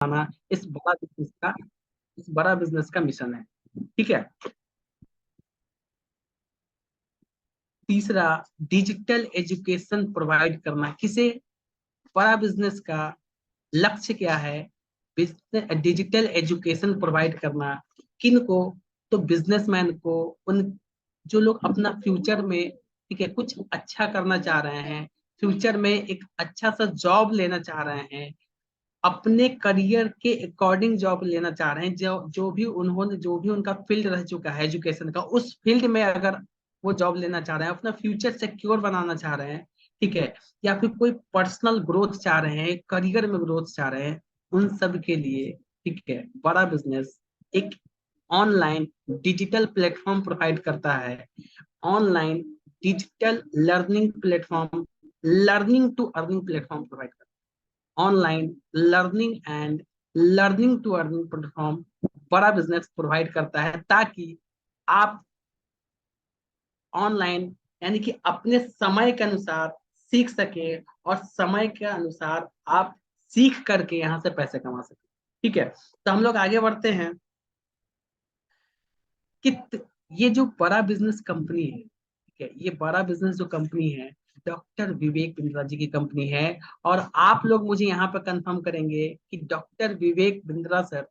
बनाना इस बड़ा बिजनेस का मिशन है। ठीक है। तीसरा, डिजिटल एजुकेशन प्रोवाइड करना। किसे बड़ा बिजनेस का लक्ष्य क्या है? डिजिटल एजुकेशन प्रोवाइड करना। किन को? तो बिजनेसमैन को, उन जो लोग अपना फ्यूचर में, ठीक है, कुछ अच्छा करना चाह रहे हैं, फ्यूचर में एक अच्छा सा जॉब लेना चाह रहे हैं, अपने करियर के अकॉर्डिंग जॉब लेना चाह रहे हैं, जो भी उनका फील्ड रह चुका है एजुकेशन का, उस फील्ड में अगर वो जॉब लेना चाह रहे हैं, अपना फ्यूचर सिक्योर बनाना चाह रहे हैं, ठीक है, या फिर कोई पर्सनल ग्रोथ चाह रहे हैं, करियर में ग्रोथ चाह रहे हैं, उन सब के लिए, ठीक है, बड़ा बिजनेस एक ऑनलाइन डिजिटल प्लेटफॉर्म प्रोवाइड करता है। Online digital learning platform, learning to earning platform provide करता है। Online learning and learning to earning platform Bada Business provide करता है, ताकि आप ऑनलाइन, यानी कि अपने समय के अनुसार सीख सके, और समय के अनुसार आप सीख करके यहां से पैसे कमा सके। ठीक है। तो हम लोग आगे बढ़ते हैं कि ये जो बड़ा बिजनेस कंपनी है, ठीक है, ये बड़ा बिजनेस जो कंपनी है, डॉक्टर विवेक बिंद्रा जी की कंपनी है। और आप लोग मुझे यहाँ पे कंफर्म करेंगे कि डॉक्टर विवेक बिंद्रा सर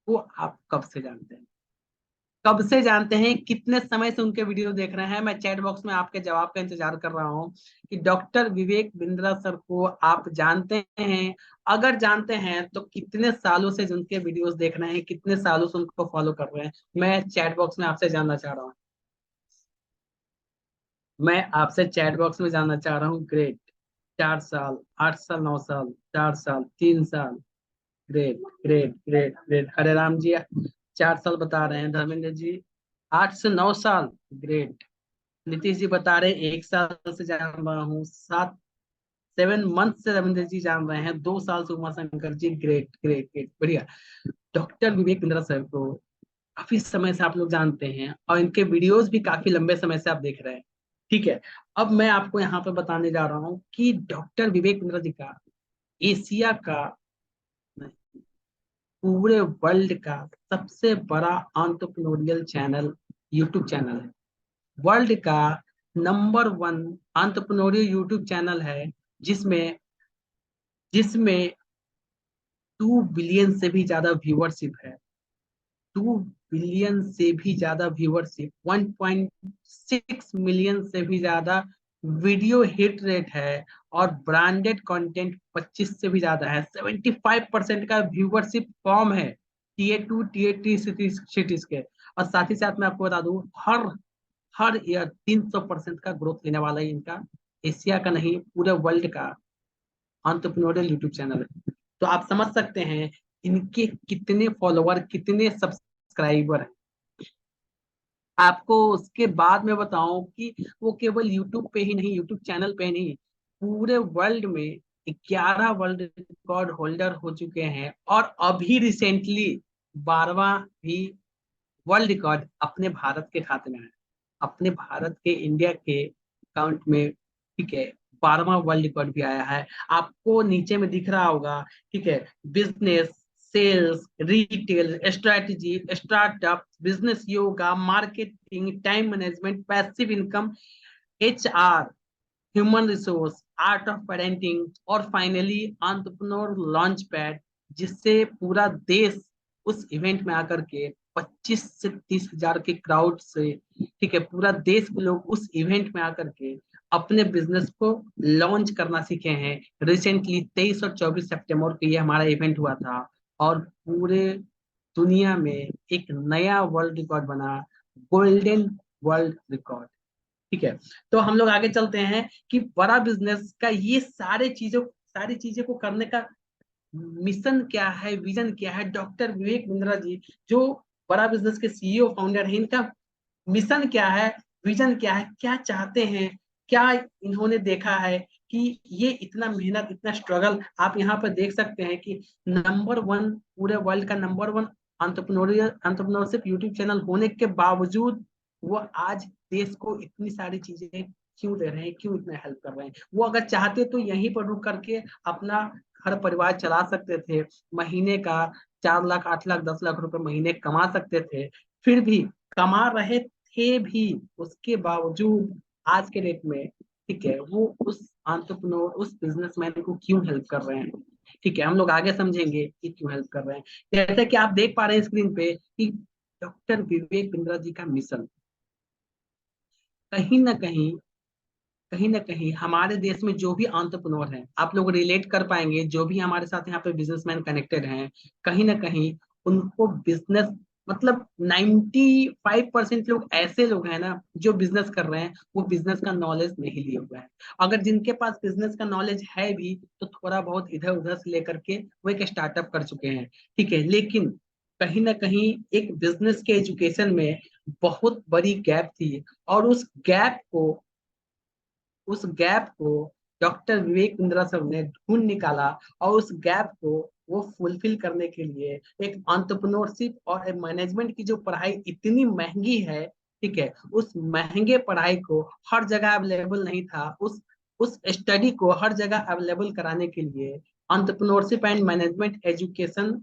को आप कब से जानते हैं? कब से जानते हैं? कितने समय से उनके वीडियो देख रहे हैं? मैं चैट बॉक्स में आपके जवाब का इंतजार कर रहा हूँ कि डॉक्टर विवेक बिंद्रा सर को आप जानते हैं। अगर जानते हैं तो कितने सालों से उनके वीडियोस देख रहे हैं, कितने सालों से उनको फॉलो कर रहे हैं? मैं चैट बॉक्स में आपसे जानना चाह रहा हूँ। मैं आपसे चैट बॉक्स में जानना चाह रहा हूँ। ग्रेट। 4 साल, 8 साल, 9 साल, 4 साल, 3 साल। Great, great, great, great. Hare Ram ji 4 साल बता रहे हैं। धर्मेंद्र जी 8 से 9 साल। ग्रेट। नीतीश जी बता रहे हैं 1 साल से जान रहा हूँ। 7 मंथ से रविंद्र जी जान रहे हैं। 2 साल से Uma Shankar ji. Great, great, great, बढ़िया। डॉक्टर विवेक बिंद्रा सर को काफी समय से आप लोग जानते हैं, और इनके वीडियोस भी काफी लंबे समय से आप देख रहे हैं। ठीक है। अब मैं आपको यहाँ पे बताने जा रहा हूँ कि डॉक्टर विवेक बिंद्रा जी का एशिया का, पूरे वर्ल्ड का सबसे बड़ा एंटरप्रेन्योरियल चैनल, यूट्यूब चैनल है। वर्ल्ड का नंबर 1 एंटरप्रेन्योरियल यूट्यूब चैनल है, जिसमें जिसमें 2 बिलियन से भी ज्यादा व्यूअरशिप है। 2 बिलियन से भी ज्यादा व्यूअरशिप, 1.6 मिलियन से भी ज्यादा वीडियो हिट रेट है, और ब्रांडेड कंटेंट 25 से भी ज्यादा है। 75% का व्यूअरशिप फॉर्म है Tier 2 Tier 3 सिटीज के। और साथ ही साथ मैं आपको बता दूं, हर हर ईयर 300% का ग्रोथ लेने वाला है इनका, एशिया का नहीं पूरे वर्ल्ड का एंटरप्रेन्योरियल यूट्यूब चैनल है। तो आप समझ सकते हैं इनके कितने फॉलोवर, कितने सब्सक्राइबर हैं। आपको उसके बाद में बताऊं कि वो केवल यूट्यूब पे ही नहीं, यूट्यूब चैनल पे ही नहीं, पूरे वर्ल्ड में 11 वर्ल्ड रिकॉर्ड होल्डर हो चुके हैं, और अभी रिसेंटली 12वां भी वर्ल्ड रिकॉर्ड अपने भारत के खाते में है। अपने भारत के, इंडिया के अकाउंट में, ठीक है, 12वां वर्ल्ड रिकॉर्ड भी आया है। आपको नीचे में दिख रहा होगा, ठीक है, business, sales, retail, strategy, startup, business, yoga, marketing, time management, passive income, HR, human resource, art of parenting, और फाइनली एंटरप्रेन्योर लॉन्च पैड, जिससे पूरा देश उस इवेंट में आकर के 25 से 30 हजार के क्राउड से, ठीक है, पूरा देश के लोग उस इवेंट में आकर के अपने बिजनेस को लॉन्च करना सीखे हैं। रिसेंटली 23 और 24 सितंबर को ये हमारा इवेंट हुआ था, और पूरे दुनिया में एक नया वर्ल्ड रिकॉर्ड बना, गोल्डन वर्ल्ड रिकॉर्ड। ठीक है। तो हम लोग आगे चलते हैं कि बड़ा बिजनेस का ये सारी चीजें को करने का मिशन क्या है, विजन क्या है। डॉक्टर विवेक बिंद्रा जी जो बड़ा बिजनेस के CEO फाउंडर है, इनका मिशन क्या है, विजन क्या है, क्या चाहते हैं, क्या इन्होंने देखा है कि ये इतना मेहनत, इतना स्ट्रगल। आप यहाँ पर देख सकते हैं कि नंबर 1, पूरे वर्ल्ड का नंबर 1 एंटरप्रेन्योरशिप यूट्यूब चैनल होने के बावजूद वो आज देश को इतनी सारी चीजें क्यों दे रहे हैं, क्यों इतना हेल्प कर रहे हैं। वो अगर चाहते तो यहीं पर रुक करके अपना घर परिवार चला सकते थे, महीने का 4 लाख 8 लाख 10 लाख रुपए महीने कमा सकते थे, फिर भी कमा रहे थे भी, उसके बावजूद आज के डेट में, ठीक है, वो उस एंटरप्रेन्योर, उस बिजनेसमैन को क्यों हेल्प कर रहे हैं। ठीक है, हम लोग आगे समझेंगे कि क्यों हेल्प कर रहे हैं। जैसे कि आप देख पा रहे हैं स्क्रीन पे कि डॉक्टर विवेक बिंद्रा जी का मिशन कहीं ना कहीं, कहीं ना कहीं हमारे देश में जो भी एंटरप्रेन्योर हैं, आप लोग रिलेट कर पाएंगे, जो भी हमारे साथ यहाँ पे बिजनेसमैन कनेक्टेड हैं, कहीं ना कहीं उनको बिजनेस, मतलब 95% लोग ऐसे लोग हैं ना जो बिजनेस कर रहे हैं, वो बिजनेस का नॉलेज नहीं लिए हुए हैं। अगर जिनके पास बिजनेस का नॉलेज है भी तो थोड़ा बहुत इधर उधर से लेकर के वो एक स्टार्टअप कर चुके हैं। ठीक है, लेकिन कहीं ना कहीं एक बिजनेस के एजुकेशन में बहुत बड़ी गैप थी, और उस गैप को डॉक्टर विवेक बिंद्रा सर ने ढूंढ निकाला, और उस गैप को वो फुलफिल करने के लिए एक एंटरप्रेन्योरशिप और मैनेजमेंट की जो पढ़ाई इतनी महंगी है, ठीक है, उस महंगे पढ़ाई को हर जगह अवेलेबल नहीं था, उस स्टडी को हर जगह अवेलेबल कराने के लिए entrepreneurship and management education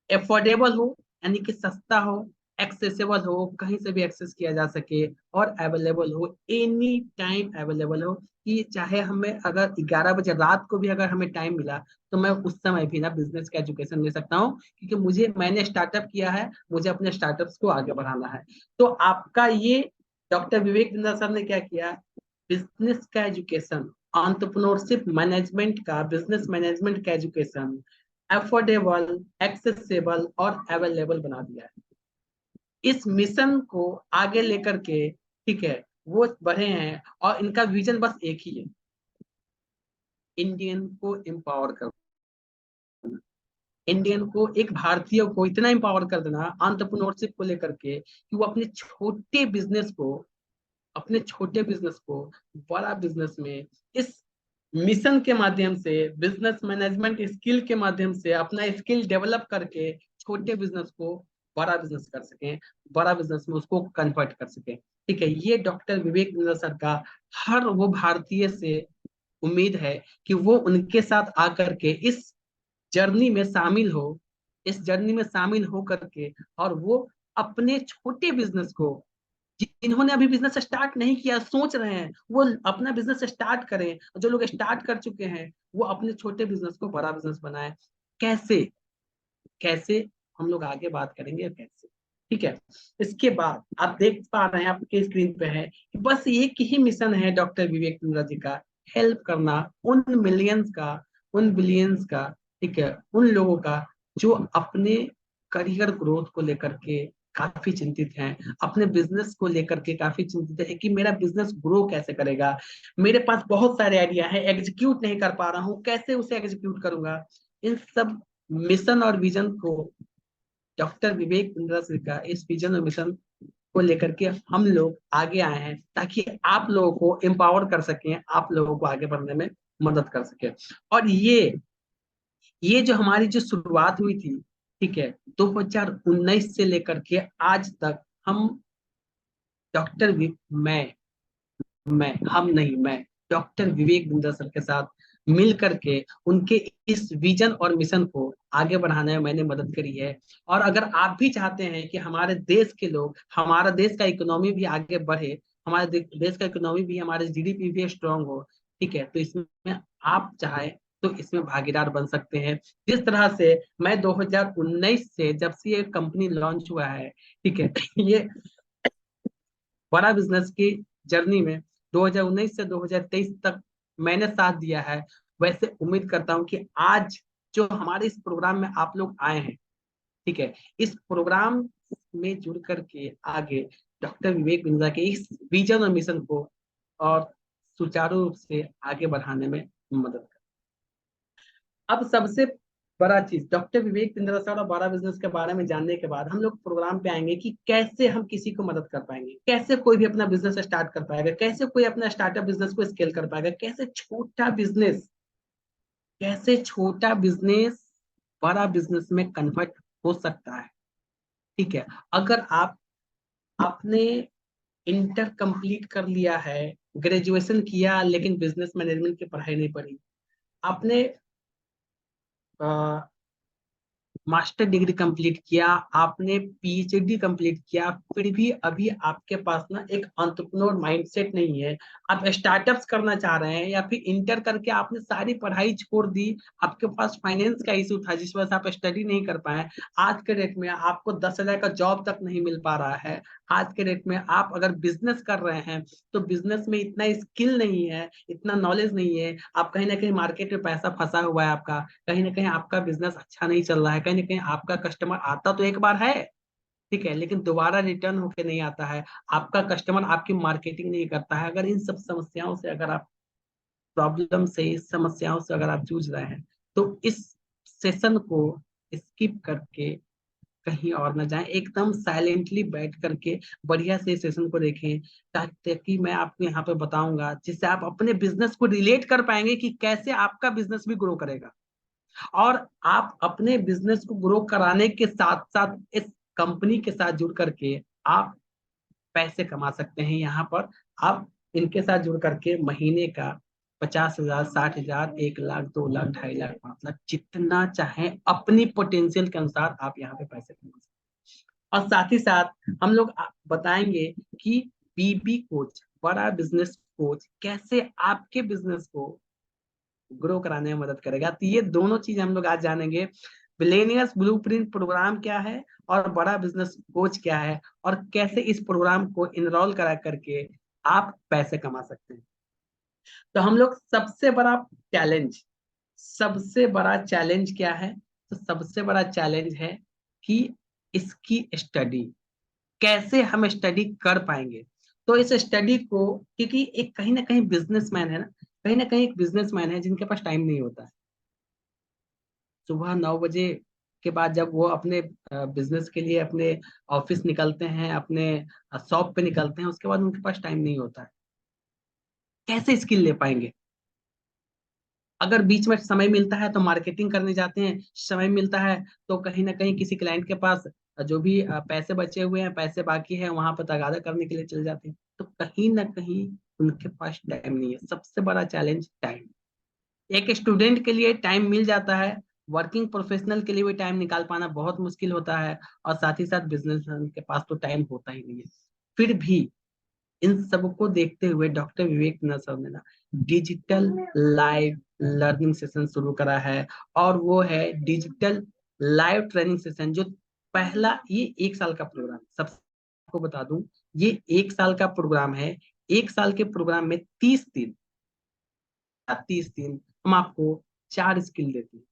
affordable हो, यानी कि सस्ता हो, एक्सेसिबल हो, कहीं से भी एक्सेस किया जा सके, और अवेलेबल हो, एनी टाइम अवेलेबल हो, कि चाहे हमें अगर 11 बजे रात को भी अगर हमें टाइम मिला तो मैं उस समय भी ना बिजनेस का एजुकेशन ले सकता हूँ, क्योंकि मैंने स्टार्टअप किया है, मुझे अपने स्टार्टअप्स को आगे बढ़ाना है। तो आपका ये डॉक्टर विवेक बिंद्रा सर ने क्या किया, बिजनेस का एजुकेशन, एंटरप्रेन्योरशिप मैनेजमेंट का, बिजनेस मैनेजमेंट का एजुकेशन अफोर्डेबल, एक्सेसिबल और अवेलेबल बना दिया है। इस मिशन को आगे लेकर के, ठीक है, वो बढ़े हैं, और इनका विजन बस एक ही है, इंडियन को एम्पावर कर, इंडियन को, एक भारतीय को इतना एम्पावर कर देना एंटरप्रेन्योरशिप को लेकर के कि वो अपने छोटे बिजनेस को बड़ा बिजनेस में, इस मिशन के माध्यम से, बिजनेस मैनेजमेंट स्किल के माध्यम से अपना स्किल डेवलप करके छोटे बिजनेस को बड़ा बिजनेस कर सकें, बड़ा बिजनेस में उसको कन्वर्ट कर सकें। ठीक है, ये डॉक्टर विवेक बिंद्रा सर का हर वो भारतीय से उम्मीद है कि वो उनके साथ आकर के इस जर्नी में शामिल हो, इस जर्नी में शामिल हो करके, और वो अपने छोटे बिजनेस को, जिन्होंने अभी बिजनेस स्टार्ट नहीं किया, सोच रहे हैं वो अपना बिजनेस स्टार्ट करें, जो लोग स्टार्ट कर चुके हैं वो अपने छोटे बिजनेस को बड़ा बिजनेस बनाए। कैसे, कैसे, हम लोग आगे बात करेंगे कैसे। ठीक है, इसके बाद आप देख पा रहे हैं, आपके स्क्रीन पे है कि बस एक ही मिशन है डॉक्टर विवेक बिंद्रा जी का, हेल्प करना उन मिलियंस का, उन बिलियंस का, ठीक है, उन लोगों का जो अपने करियर ग्रोथ को लेकर के काफी चिंतित हैं, अपने बिजनेस को लेकर के काफी चिंतित है कि मेरा बिजनेस ग्रो कैसे करेगा, मेरे पास बहुत सारे आइडिया है, एग्जीक्यूट नहीं कर पा रहा हूँ, कैसे उसे एग्जीक्यूट करूंगा। इन सब मिशन और विजन को, डॉक्टर विवेक बिंद्रा जी का इस विजन और मिशन को लेकर के हम लोग आगे आए हैं, ताकि आप लोगों को एम्पावर कर सकें, आप लोगों को आगे बढ़ने में मदद कर सके। और ये जो हमारी जो शुरुआत हुई थी, ठीक है, 2019 से लेकर के आज तक हम डॉक्टर मैं हम नहीं मैं डॉक्टर विवेक बिंद्रा सर के साथ मिल करके उनके इस विजन और मिशन को आगे बढ़ाने में मैंने मदद करी है। और अगर आप भी चाहते हैं कि हमारे देश के लोग, हमारा देश का इकोनॉमी भी आगे बढ़े, हमारे देश का इकोनॉमी भी, हमारे जीडीपी भी स्ट्रांग हो, ठीक है, तो इसमें आप चाहे तो इसमें भागीदार बन सकते हैं। जिस तरह से मैं 2019 से, जब से ये कंपनी लॉन्च हुआ है, ठीक है, ये बड़ा बिजनेस की जर्नी में 2019 से 2023 तक मैंने साथ दिया है, वैसे उम्मीद करता हूं कि आज जो हमारे इस प्रोग्राम में आप लोग आए हैं, ठीक है, इस प्रोग्राम में जुड़ करके आगे डॉक्टर विवेक बिंद्रा के इस विजन और मिशन को और सुचारू रूप से आगे बढ़ाने में मदद कर। अब सबसे बड़ा चीज, डॉक्टर विवेक बिंद्रा सर और बड़ा बिजनेस के बारे में जानने के बाद हम लोग प्रोग्राम पे आएंगे कि कैसे हम किसी को मदद कर पाएंगे, कैसे कोई भी अपना बिजनेस स्टार्ट कर पाएगा, कैसे कोई अपना स्टार्टअप बिजनेस को स्केल कर पाएगा, कैसे छोटा बिजनेस बड़ा बिजनेस में कन्वर्ट हो सकता है। ठीक है, अगर आप आपने इंटर कंप्लीट कर लिया है, ग्रेजुएशन किया, लेकिन बिजनेस मैनेजमेंट की पढ़ाई नहीं पढ़ी, आपने मास्टर डिग्री कंप्लीट किया, आपने पीएचडी कंप्लीट किया, फिर भी अभी आपके पास ना एक एंटरप्रेन्योर माइंडसेट नहीं है, आप स्टार्टअप्स करना चाह रहे हैं, या फिर इंटर करके आपने सारी पढ़ाई छोड़ दी, आपके पास फाइनेंस का इशू था जिस वजह से आप स्टडी नहीं कर पाए, आज के डेट में आपको 10,000 का जॉब तक नहीं मिल पा रहा है, आज के डेट में आप अगर बिजनेस कर रहे हैं तो बिजनेस में इतना स्किल नहीं है, इतना नॉलेज नहीं है, आप कहीं ना कहीं मार्केट में पैसा फंसा हुआ है आपका, कहीं ना कहीं आपका बिजनेस अच्छा नहीं चल रहा है, कहीं ना कहीं आपका कस्टमर आता तो एक बार है, ठीक है, लेकिन दोबारा रिटर्न होके नहीं आता है, आपका कस्टमर आपकी मार्केटिंग नहीं करता है। अगर इन सब समस्याओं से अगर आप प्रॉब्लम से, इस समस्याओं से अगर आप जूझ रहे हैं, तो इस सेशन को स्किप करके कहीं और ना जाएं, एकदम साइलेंटली बैठ करके बढ़िया से सेशन को देखें, ताकि मैं आपको यहाँ पे बताऊंगा जिससे आप अपने बिजनेस को रिलेट कर पाएंगे कि कैसे आपका बिजनेस भी ग्रो करेगा, और आप अपने बिजनेस को ग्रो कराने के साथ साथ इस कंपनी के साथ जुड़ करके आप पैसे कमा सकते हैं। यहाँ पर आप इनके साथ जुड़ करके महीने का 50,000, 60,000, 1 लाख, 2 लाख, 2.5 लाख, 5 लाख, जितना चाहे अपनी पोटेंशियल के अनुसार आप यहाँ पे पैसे कमा सकते हैं। और साथ ही साथ हम लोग बताएंगे कि बीबी कोच, बड़ा बिजनेस कोच, कैसे आपके बिजनेस को ग्रो कराने में मदद करेगा। तो ये दोनों चीज हम लोग आज जानेंगे, बिलियनियर्स ब्लूप्रिंट प्रोग्राम क्या है और बड़ा बिजनेस कोच क्या है, और कैसे इस प्रोग्राम को इनरोल करा करके आप पैसे कमा सकते हैं। तो हम लोग सबसे बड़ा चैलेंज क्या है? तो सबसे बड़ा चैलेंज है कि इसकी स्टडी, कैसे हम स्टडी कर पाएंगे। तो इस स्टडी को, क्योंकि एक कहीं ना कहीं बिजनेसमैन है ना, कहीं ना कहीं एक बिजनेसमैन है जिनके पास टाइम नहीं होता है। सुबह 9 बजे के बाद जब वो अपने बिजनेस के लिए अपने ऑफिस निकलते हैं, अपने शॉप पे निकलते हैं, उसके बाद उनके पास टाइम नहीं होता है। कैसे स्किल ले पाएंगे? अगर बीच में समय मिलता है तो मार्केटिंग करने जाते हैं, समय मिलता है तो कहीं ना कहीं किसी क्लाइंट के पास जो भी पैसे बचे हुए हैं, पैसे बाकी है, वहां पर तगादा करने के लिए चले जाते हैं। तो कहीं ना कहीं उनके पास टाइम नहीं है। सबसे बड़ा चैलेंज टाइम। एक स्टूडेंट के लिए टाइम मिल जाता है, वर्किंग प्रोफेशनल के लिए भी टाइम निकाल पाना बहुत मुश्किल होता है, और साथ ही साथ बिजनेसमैन के पास तो टाइम होता ही नहीं है। फिर भी इन सबको देखते हुए डॉक्टर विवेकानंद सर ने ना डिजिटल लाइव लर्निंग सेशन शुरू करा है, और वो है डिजिटल लाइव ट्रेनिंग सेशन। जो पहला, ये 1 साल का प्रोग्राम, सबको बता दूं, ये 1 साल का प्रोग्राम है। 1 साल के प्रोग्राम में 30 दिन हम आपको 4 स्किल देते हैं।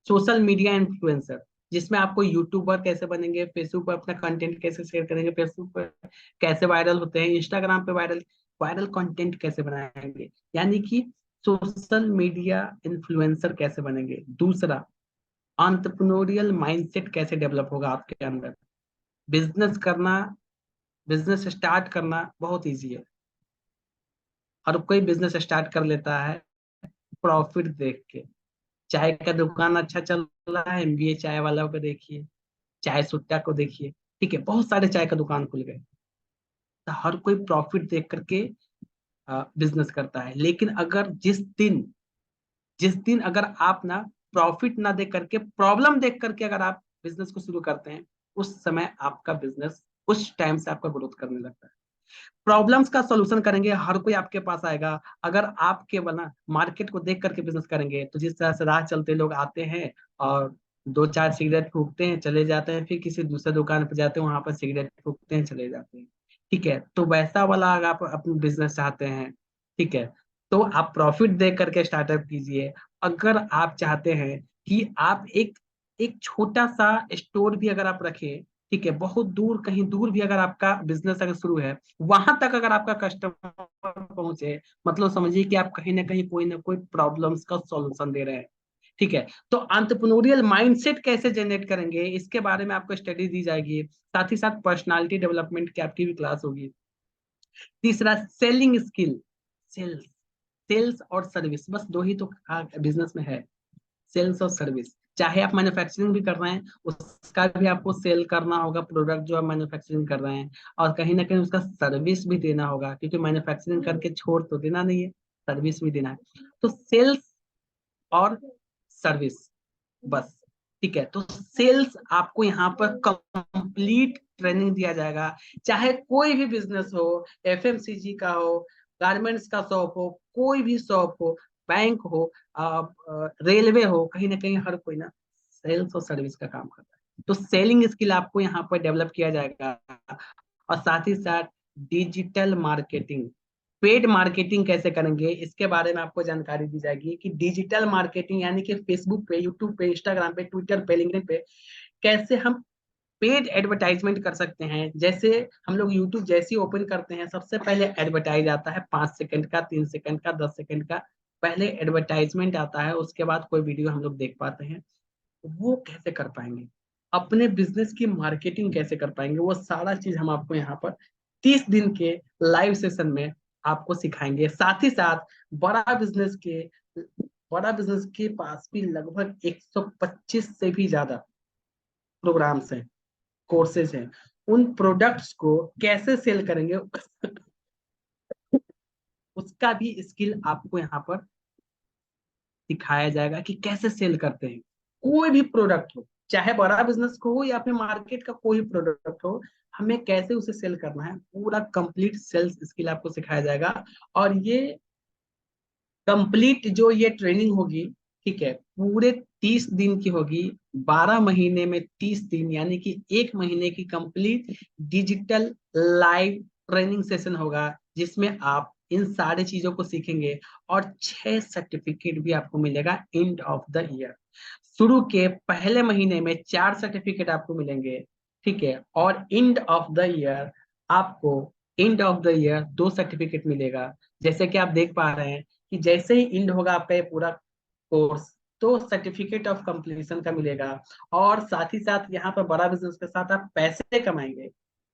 सोशल मीडिया इन्फ्लुएंसर, जिसमें आपको यूट्यूबर कैसे बनेंगे, फेसबुक पर अपना कंटेंट कैसे शेयर करेंगे, फेसबुक पर कैसे वायरल होते हैं, इंस्टाग्राम पे वायरल वायरल कंटेंट कैसे बनाएंगे, यानी कि सोशल मीडिया इन्फ्लुएंसर कैसे बनेंगे। दूसरा, एंटरप्रेन्योरियल माइंडसेट कैसे डेवलप होगा आपके अंदर। बिजनेस करना, बिजनेस स्टार्ट करना बहुत इजी है, और कोई बिजनेस स्टार्ट कर लेता है प्रॉफिट देख के। चाय का दुकान अच्छा चल रहा है, एमबीए चाय वाला को देखिए, चाय सुट्टा को देखिए, ठीक है, बहुत सारे चाय का दुकान खुल गए। तो हर कोई प्रॉफिट देख करके बिजनेस करता है, लेकिन अगर जिस दिन अगर आप ना प्रॉफिट ना देख करके, प्रॉब्लम देख करके अगर आप बिजनेस को शुरू करते हैं, उस समय आपका बिजनेस उस टाइम से आपका ग्रोथ करने लगता है। प्रॉब्लम्स का सॉल्यूशन करेंगे, हर कोई आपके पास आएगा। अगर आप केवल ना मार्केट को देख करके बिजनेस करेंगे, तो जिस तरह से राह चलते लोग आते हैं और 2-4 सिगरेट फूकते हैं, चले जाते हैं, फिर किसी दूसरे दुकान पर जाते हैं, वहां पर सिगरेट फूकते हैं, चले जाते हैं, ठीक है। तो वैसा वाला अगर आप अपना बिजनेस चाहते हैं, ठीक है, तो आप प्रॉफिट देख करके स्टार्टअप कीजिए। अगर आप चाहते हैं कि आप एक एक छोटा सा स्टोर भी अगर आप रखें, ठीक है, बहुत दूर, कहीं दूर भी अगर आपका बिजनेस अगर शुरू है, वहां तक अगर आपका कस्टमर पहुंचे, मतलब समझिए कि आप कहीं ना कोई प्रॉब्लम्स का सॉल्यूशन दे रहे हैं, ठीक है। तो एंटरप्रेन्योरियल माइंडसेट कैसे जनरेट करेंगे, इसके बारे में आपको स्टडी दी जाएगी। साथ ही साथ पर्सनालिटी डेवलपमेंट की आपकी भी क्लास होगी। तीसरा, सेलिंग स्किल। सेल्स सेल्स और सर्विस, बस दो ही तो बिजनेस में है, सेल्स और सर्विस। चाहे आप मैन्युफैक्चरिंग भी कर रहे हैं, उसका भी आपको सेल करना होगा, प्रोडक्ट जो आप मैन्युफैक्चरिंग कर रहे हैं, और कहीं ना कहीं उसका सर्विस भी देना होगा, क्योंकि मैन्युफैक्चरिंग करके छोड़ तो देना नहीं है, सर्विस भी देना है। तो सेल्स और सर्विस, बस। ठीक है, तो सेल्स आपको यहाँ पर कंप्लीट ट्रेनिंग दिया जाएगा। चाहे कोई भी बिजनेस हो, एफएमसीजी का हो, गारमेंट्स का शॉप हो, कोई भी शॉप हो, बैंक हो, रेलवे हो, कहीं ना कहीं हर कोई ना सेल्स और सर्विस का काम करता है। तो सेलिंग स्किल आपको यहाँ पर डेवलप किया जाएगा। और साथ ही साथ डिजिटल मार्केटिंग, पेड मार्केटिंग कैसे करेंगे इसके बारे में आपको जानकारी दी जाएगी कि डिजिटल मार्केटिंग यानी कि फेसबुक पे, यूट्यूब पे, इंस्टाग्राम पे, ट्विटर पे, लिंक्डइन पे कैसे हम पेड एडवर्टाइजमेंट कर सकते हैं। जैसे हम लोग यूट्यूब जैसे ही ओपन करते हैं, सबसे पहले एडवर्टाइज आता है 5 सेकंड का, 3 सेकंड का, 10 सेकंड का, पहले एडवर्टाइजमेंट आता है, उसके बाद कोई वीडियो हम लोग देख पाते हैं। वो कैसे कर पाएंगे, अपने बिजनेस की मार्केटिंग कैसे कर पाएंगे, वो सारा चीज हम आपको यहाँ पर 30 दिन के लाइव सेशन में आपको सिखाएंगे। साथ ही साथ बड़ा बिजनेस के बड़ा बिजनेस के पास भी लगभग 125 से भी ज्यादा प्रोग्राम्स हैं, कोर्सेज हैं। उन प्रोडक्ट्स को कैसे सेल करेंगे उसका भी स्किल आपको यहाँ पर सिखाया जाएगा कि कैसे सेल करते हैं। कोई भी प्रोडक्ट हो, चाहे बड़ा बिजनेस को हो या फिर मार्केट का कोई प्रोडक्ट हो, हमें कैसे उसे सेल करना है, पूरा कंप्लीट सेल्स स्किल आपको सिखाया जाएगा। और ये कंप्लीट जो ये ट्रेनिंग होगी, ठीक है, पूरे 30 दिन की होगी। 12 महीने में 30 दिन यानी कि 1 महीने की complete digital live training session होगा, जिसमें आप इन सारी चीजों को सीखेंगे। और 6 सर्टिफिकेट भी आपको मिलेगा एंड ऑफ द ईयर। शुरू के पहले महीने में 4 सर्टिफिकेट आपको मिलेंगे, ठीक है, और एंड ऑफ द ईयर आपको end of the year 2 certificate मिलेगा। जैसे कि आप देख पा रहे हैं कि जैसे ही इंड होगा आपका ये पूरा कोर्स, तो सर्टिफिकेट ऑफ कंप्लीशन का मिलेगा। और साथ ही साथ यहाँ पर बड़ा बिजनेस के साथ आप पैसे कमाएंगे,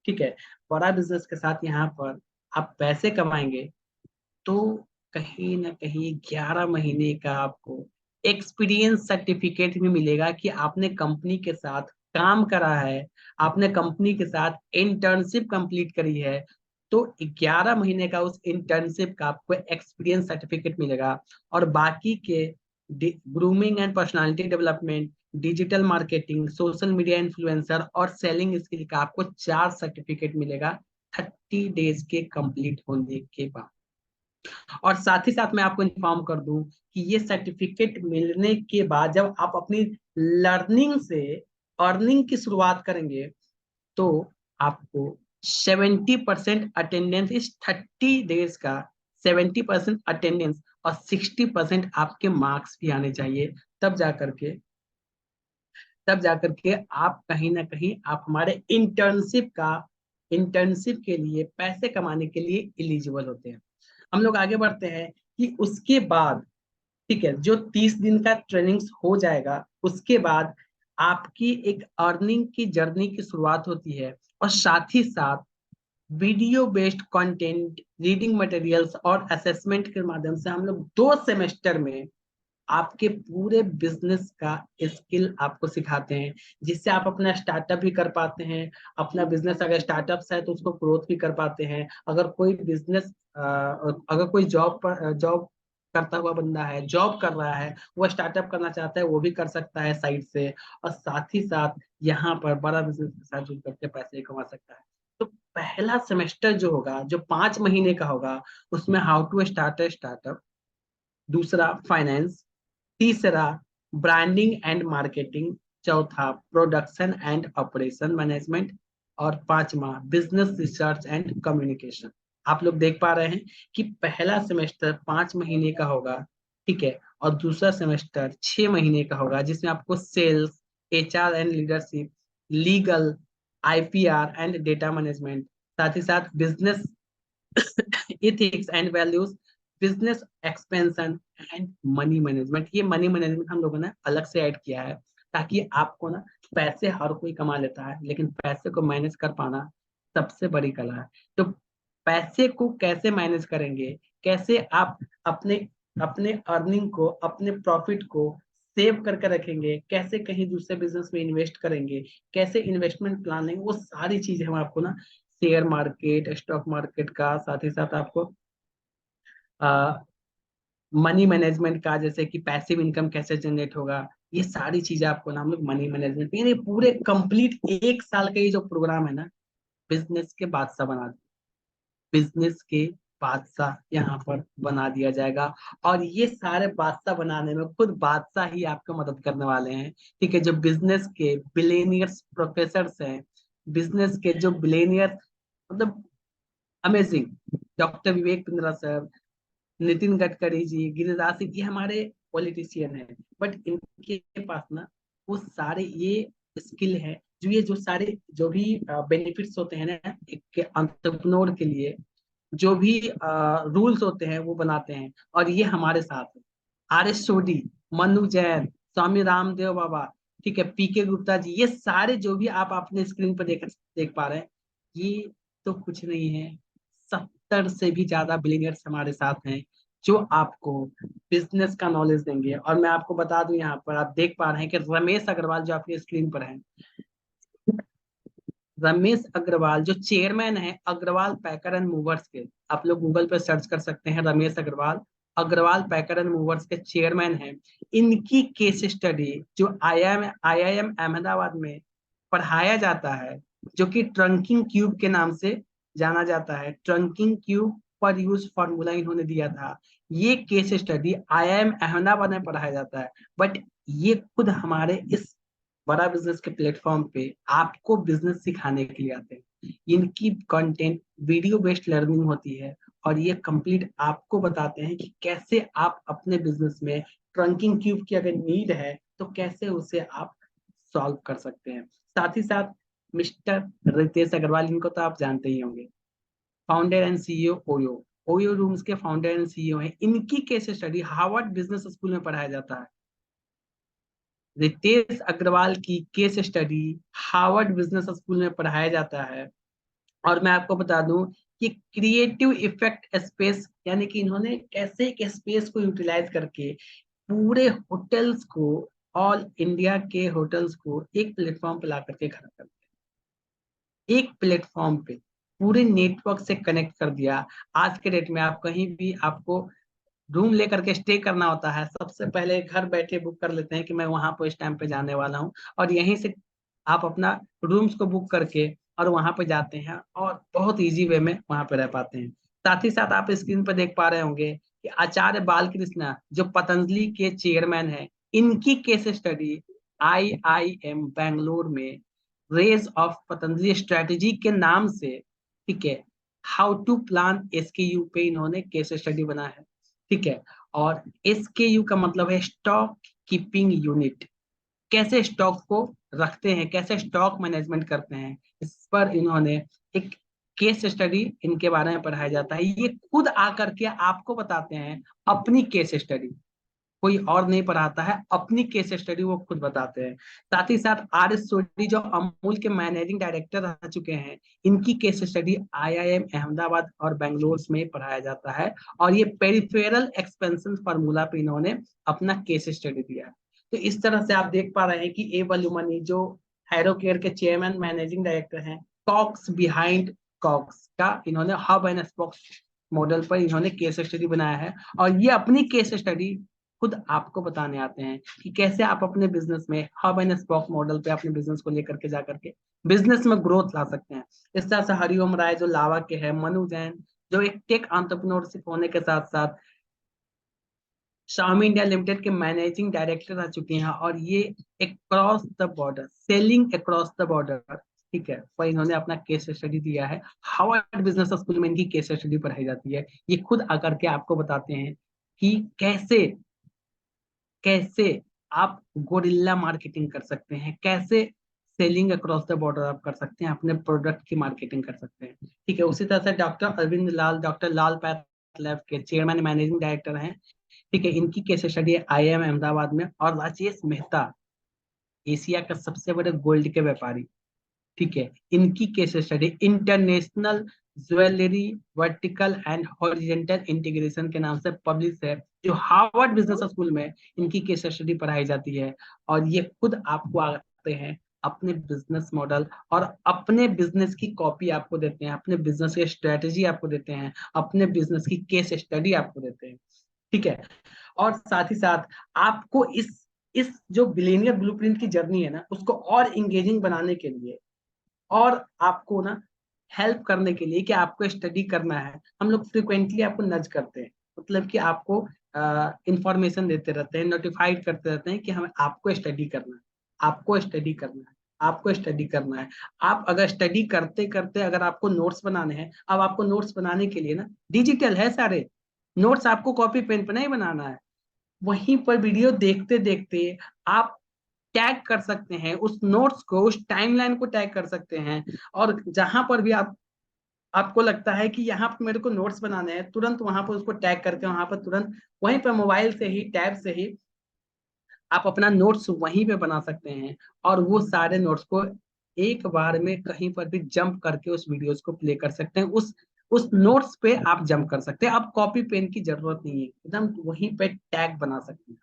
ठीक है, बड़ा बिजनेस के साथ यहाँ पर आप पैसे कमाएंगे, तो कहीं ना कहीं 11 महीने का आपको एक्सपीरियंस सर्टिफिकेट भी मिलेगा कि आपने कंपनी के साथ काम करा है, आपने कंपनी के साथ इंटर्नशिप कंप्लीट करी है। तो 11 महीने का उस इंटर्नशिप का आपको एक्सपीरियंस सर्टिफिकेट मिलेगा। और बाकी के grooming and personality development, digital marketing, social media influencer और सेलिंग स्किल का आपको 4 सर्टिफिकेट मिलेगा 30 डेज के कंप्लीट होने के बाद। और साथ ही साथ मैं आपको इन्फॉर्म कर दूं कि ये सर्टिफिकेट मिलने के बाद जब आप अपनी लर्निंग से अर्निंग की शुरुआत करेंगे, तो आपको 70% अटेंडेंस इस 30 डेज का, 70% अटेंडेंस और 60% आपके मार्क्स भी आने चाहिए। तब जाकर के तब जाकर के आप कहीं ना कहीं आप हमारे इंटर्नशिप के लिए पैसे कमाने के लिए एलिजिबल होते हैं। हम लोग आगे बढ़ते हैं कि उसके बाद, ठीक है, जो 30 दिन का ट्रेनिंग्स हो जाएगा, उसके बाद आपकी एक अर्निंग की जर्नी की शुरुआत होती है। और साथ ही साथ video based content, reading materials और असेसमेंट के माध्यम से हम लोग 2 सेमेस्टर में आपके पूरे बिजनेस का स्किल आपको सिखाते हैं, जिससे आप अपना स्टार्टअप भी कर पाते हैं। अपना बिजनेस अगर स्टार्टअप है तो उसको ग्रोथ भी कर पाते हैं। अगर कोई बिजनेस अगर कोई जॉब करता हुआ बंदा है, जॉब कर रहा है, वो स्टार्टअप करना चाहता है, वो भी कर सकता है साइड से। और साथ ही साथ यहाँ पर बड़ा बिजनेस के साथ जुड़ करके पैसे कमा सकता है। तो पहला सेमेस्टर जो होगा, जो 5 महीने का होगा, उसमें how to start a startup, दूसरा फाइनेंस, तीसरा ब्रांडिंग एंड मार्केटिंग, चौथा प्रोडक्शन एंड ऑपरेशन मैनेजमेंट, और पांचवा बिजनेस रिसर्च एंड कम्युनिकेशन। आप लोग देख पा रहे हैं कि पहला सेमेस्टर 5 महीने का होगा, ठीक है, और दूसरा सेमेस्टर 6 महीने का होगा, जिसमें आपको sales, HR and leadership, legal, IPR and data management, साथ ही साथ business ethics and values, business expansion and money management. ये मनी मैनेजमेंट हम लोगों ने अलग से ऐड किया है, ताकि आपको ना, पैसे हर कोई कमा लेता है, लेकिन पैसे को मैनेज कर पाना सबसे बड़ी कला है। तो पैसे को कैसे मैनेज करेंगे, कैसे आप अपने अपने अर्निंग को, अपने प्रॉफिट को सेव करके रखेंगे, कैसे कहीं दूसरे बिजनेस में इन्वेस्ट करेंगे, कैसे इन्वेस्टमेंट प्लानिंग, वो सारी चीजें हम आपको ना, शेयर मार्केट, स्टॉक मार्केट का, साथ ही साथ आपको मनी मैनेजमेंट का, जैसे कि पैसिव इनकम कैसे जनरेट होगा, ये सारी चीजें आपको ना हम लोग मनी मैनेजमेंट, यानी पूरे कंप्लीट 1 साल का ये जो प्रोग्राम है ना, बिजनेस के बादशाह बना, बिजनेस के बादशाह यहाँ पर बना दिया जाएगा। और ये सारे बादशाह बनाने में खुद बादशाह ही आपको मदद करने वाले हैं। ठीक है, जो बिजनेस के बिलेनियर्स प्रोफेसर्स हैं, बिजनेस के जो बिलेनियर, मतलब amazing, doctor Vivek Bindra sir, Nitin Gadkari ji, Giriraj Singh, ये हमारे पॉलिटिशियन हैं, बट इनके पास ना वो सारे ये स्किल है, जो ये जो सारे जो भी बेनिफिट्स होते हैं ना एक एंटरप्रेन्योर के लिए, जो भी रूल्स होते हैं वो बनाते हैं, और ये हमारे साथ है। आर एस सोडी, मनु जैन, स्वामी रामदेव बाबा, ठीक है, पीके गुप्ता जी, ये सारे जो भी आप अपने स्क्रीन पर देख पा रहे हैं, ये तो कुछ नहीं है, 70 से भी ज्यादा बिलियनर्स हमारे साथ हैं, जो आपको बिजनेस का नॉलेज देंगे। और मैं आपको बता दूं, यहाँ पर आप देख पा रहे हैं कि रमेश अग्रवाल जो आपकी स्क्रीन पर है, रमेश अग्रवाल जो चेयरमैन है अग्रवाल पैकर एंड मूवर्स के, आप लोग गूगल पे सर्च कर सकते हैं, रमेश अग्रवाल, अग्रवाल पैकर एंड मूवर्स के चेयरमैन हैं। इनकी केस स्टडी जो आईआईएम अहमदाबाद में पढ़ाया जाता है, जो कि ट्रंकिंग क्यूब के नाम से जाना जाता है, ट्रंकिंग क्यूब पर यूज फॉर्मूला इन्होंने दिया था। ये केस स्टडी आईआईएम अहमदाबाद में पढ़ाया जाता है, बट ये खुद हमारे इस बड़ा बिजनेस के प्लेटफॉर्म पे आपको बिजनेस सिखाने के लिए आते हैं। इनकी कंटेंट वीडियो बेस्ड लर्निंग होती है, और ये कंप्लीट आपको बताते हैं कि कैसे आप अपने बिजनेस में ट्रंकिंग क्यूब की अगर नीड है तो कैसे उसे आप सॉल्व कर सकते हैं। साथ ही साथ मिस्टर रितेश अग्रवाल, इनको तो आप जानते ही होंगे, founder and CEO OYO, OYO rooms के फाउंडर एंड सीईओ हैं। इनकी case study Harvard business school में पढ़ाया जाता है। रितेश अग्रवाल की case study Harvard business school में पढ़ाया जाता है। और मैं आपको बता दूं कि क्रिएटिव इफेक्ट स्पेस, यानी कि इन्होंने कैसे एक स्पेस को यूटिलाइज करके पूरे होटल्स को, ऑल इंडिया के होटल्स को एक प्लेटफॉर्म पे ला करके खड़ा कर दिया, एक प्लेटफॉर्म पे पूरे नेटवर्क से कनेक्ट कर दिया। आज के डेट में आप कहीं भी आपको रूम लेकर के स्टे करना होता है, सबसे पहले घर बैठे बुक कर लेते हैं कि मैं वहां पर इस टाइम पे जाने वाला हूँ, और यहीं से आप अपना रूम्स को बुक करके और वहां पे जाते हैं, और बहुत इजी वे में वहां पे रह पाते हैं। साथ ही साथ आप स्क्रीन पर देख पा रहे होंगे कि आचार्य बालकृष्ण जो पतंजलि के चेयरमैन है, इनकी केस स्टडी आईआईएम बैंगलोर में रेज ऑफ पतंजलि स्ट्रेटेजी के नाम से, ठीक है, हाउ टू प्लान एसकेयू पे इन्होंने केस स्टडी बना है। ठीक है, और एसकेयू का मतलब है स्टॉक कीपिंग यूनिट, कैसे स्टॉक को रखते हैं, कैसे स्टॉक मैनेजमेंट करते हैं, इस पर इन्होंने एक केस स्टडी इनके बारे में पढ़ाया जाता है। ये खुद आकर के आपको बताते हैं अपनी केस स्टडी, कोई और नहीं पढ़ाता है, अपनी केस स्टडी वो खुद बताते हैं। साथ ही साथ आर एस सोडी जो अमूल के मैनेजिंग डायरेक्टर रह चुके हैं, इनकी केस स्टडी आईआईएम अहमदाबाद और बेंगलोर में पढ़ाया जाता है, और ये पेरिफेरल एक्सपेंशन फार्मूला पे इन्होंने अपना केस स्टडी दिया है। तो इस तरह से आप देख पा रहे हैं कि ए वल्यूमनी जो हैरोकेयर के चेयरमैन मैनेजिंग डायरेक्टर हैं, कॉक्स बिहाइंड कॉक्स का इन्होंने हब एंड स्पोक मॉडल पर इन्होंने केस स्टडी बनाया है, और ये अपनी केस स्टडी खुद आपको बताने आते हैं कि कैसे आप अपने बिजनेस में हब एंड स्पोक मॉडल पे अपने बिजनेस को लेकर के जाकर के बिजनेस में ग्रोथ ला सकते हैं। इस तरह से हरिओम राय जो लावा के हैं, मनु जैन जो एक टेक एंटरप्रेन्योरशिप होने के साथ साथ शाओमी इंडिया लिमिटेड के मैनेजिंग डायरेक्टर रह चुके हैं, और ये across the border, selling across the border, ठीक है, पर इन्होंने अपना केस स्टडी दिया है। हार्वर्ड बिजनेस स्कूल में इनकी केस स्टडी पढ़ाई जाती है। ये खुद आकर के आपको बताते हैं कि कैसे कैसे आप गोरिल्ला मार्केटिंग कर सकते हैं, कैसे सेलिंग अक्रॉस द बॉर्डर आप कर सकते हैं, अपने प्रोडक्ट की मार्केटिंग कर सकते हैं। ठीक है, उसी तरह से डॉक्टर अरविंद लाल, डॉक्टर लाल पैथ लैब के चेयरमैन मैनेजिंग डायरेक्टर हैं। ठीक है, इनकी केस स्टडी है आईआईएम अहमदाबाद में। और राजेश मेहता, एशिया का सबसे बड़े गोल्ड के व्यापारी, ठीक है, इनकी case study international jewellery vertical and horizontal integration के नाम से पब्लिश है, जो हार्वर्ड बिजनेस स्कूल में इनकी केस स्टडी पढ़ाई जाती है। और ये खुद आपको आते हैं अपने बिजनेस मॉडल और अपने बिजनेस की कॉपी आपको देते हैं, अपने बिजनेस की स्ट्रेटेजी आपको देते हैं, अपने बिजनेस की केस स्टडी आपको देते हैं। ठीक है। और साथ ही साथ आपको इस जो बिलियनियर ब्लूप्रिंट की जर्नी है ना, उसको और इंगेजिंग बनाने के लिए और आपको ना हेल्प करने के लिए कि आपको स्टडी करना है, हम लोग फ्रिक्वेंटली आपको नज करते हैं, मतलब कि आपको इंफॉर्मेशन देते रहते हैं, नोटिफाइड करते रहते हैं कि हमें आपको स्टडी करना है, आपको स्टडी करना है, आपको स्टडी करना है। आप अगर स्टडी करते करते अगर आपको नोट्स बनाने हैं, अब आपको नोट्स बनाने के लिए ना डिजिटल है सारे नोट्स, आपको कॉपी पेन पे नहीं बनाना है, वहीं पर वीडियो देखते देखते आप टैग कर सकते हैं उस नोट्स को, उस टाइमलाइन को टैग कर सकते हैं। और जहां पर भी आपको लगता है कि यहाँ पर मेरे को नोट्स बनाने हैं, तुरंत वहां पर उसको टैग करके वहां पर तुरंत वहीं पर मोबाइल से ही टैब से ही आप अपना नोट्स वहीं पे बना सकते हैं। और वो सारे नोट्स को एक बार में कहीं पर भी जंप करके उस वीडियोस को प्ले कर सकते हैं, उस नोट्स पे आप जंप कर सकते हैं, अब कॉपी पेन की जरूरत नहीं है, एकदम वहीं पे टैग बना सकते हैं।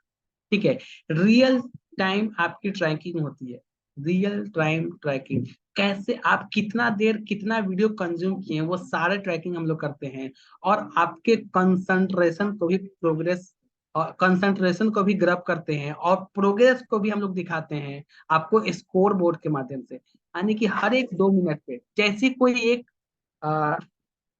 ठीक है। रियल टाइम आपकी ट्रैकिंग होती है, रियल टाइम ट्रैकिंग, कैसे आप कितना देर कितना वीडियो कंज्यूम किए हैं वो सारे ट्रैकिंग हम लोग करते हैं। और आपके कंसंट्रेशन को भी प्रोग्रेस और कंसंट्रेशन को भी ग्रब करते हैं, और प्रोग्रेस को भी हम लोग दिखाते हैं आपको स्कोर बोर्ड के माध्यम से, यानी कि हर एक 2 मिनट पे जैसी कोई एक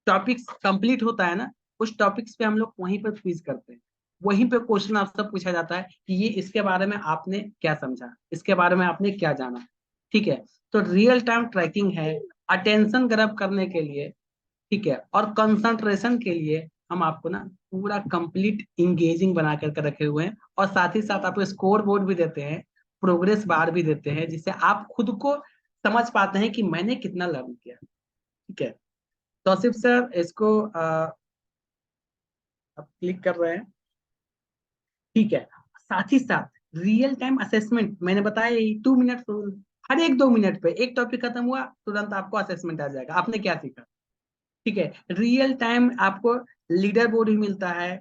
टॉपिक्स कंप्लीट होता है ना, उस टॉपिक्स पे हम लोग वहीं पर क्विज करते हैं, वहीं पे क्वेश्चन आपसे पूछा जाता है कि ये इसके बारे में आपने क्या समझा, इसके बारे में आपने क्या जाना। ठीक है। तो रियल टाइम ट्रैकिंग है अटेंशन ग्रैब करने के लिए, ठीक है, और कंसंट्रेशन के लिए हम आपको ना पूरा कंप्लीट इंगेजिंग बना करके रखे हुए हैं, और साथ ही साथ आपको स्कोर बोर्ड भी देते हैं, प्रोग्रेस बार भी देते हैं, जिससे आप खुद को समझ पाते हैं कि मैंने कितना लर्न किया। ठीक है। तौसीफ सर इसको अब क्लिक कर रहे हैं। ठीक है। साथ ही साथ रियल टाइम असेसमेंट मैंने बताया यही 2 मिनट रूल, हर एक 2 मिनट पे एक टॉपिक खत्म हुआ तुरंत आपको असेसमेंट आ जाएगा आपने क्या सीखा। ठीक है। रियल टाइम आपको लीडर बोर्ड भी मिलता है।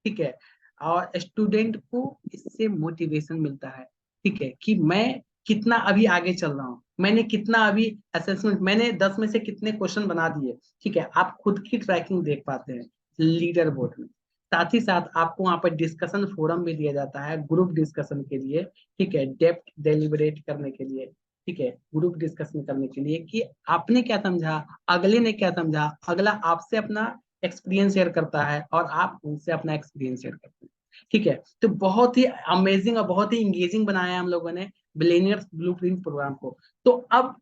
ठीक है। और स्टूडेंट को इससे मोटिवेशन मिलता है, ठीक है, कि मैं कितना अभी आगे चल रहा हूँ, मैंने कितना अभी असेसमेंट, मैंने 10 में से कितने क्वेश्चन बना दिए। ठीक है। आप खुद की ट्रैकिंग देख पाते हैं लीडर बोर्ड में। साथ ही साथ आपको वहां पर डिस्कशन फोरम भी दिया जाता है ग्रुप डिस्कशन के लिए। ठीक है। डेप्थ डेलिबरेट करने के लिए, ठीक है, ग्रुप डिस्कशन करने के लिए कि आपने क्या समझा, अगले ने क्या समझा, अगला आपसे अपना एक्सपीरियंस शेयर करता है और आप उनसे अपना एक्सपीरियंस शेयर करते हैं। ठीक है। तो बहुत ही अमेजिंग और बहुत ही इंगेजिंग बनाया है हम लोगों ने बिलियनियर्स ब्लूप्रिंट प्रोग्राम को। तो अब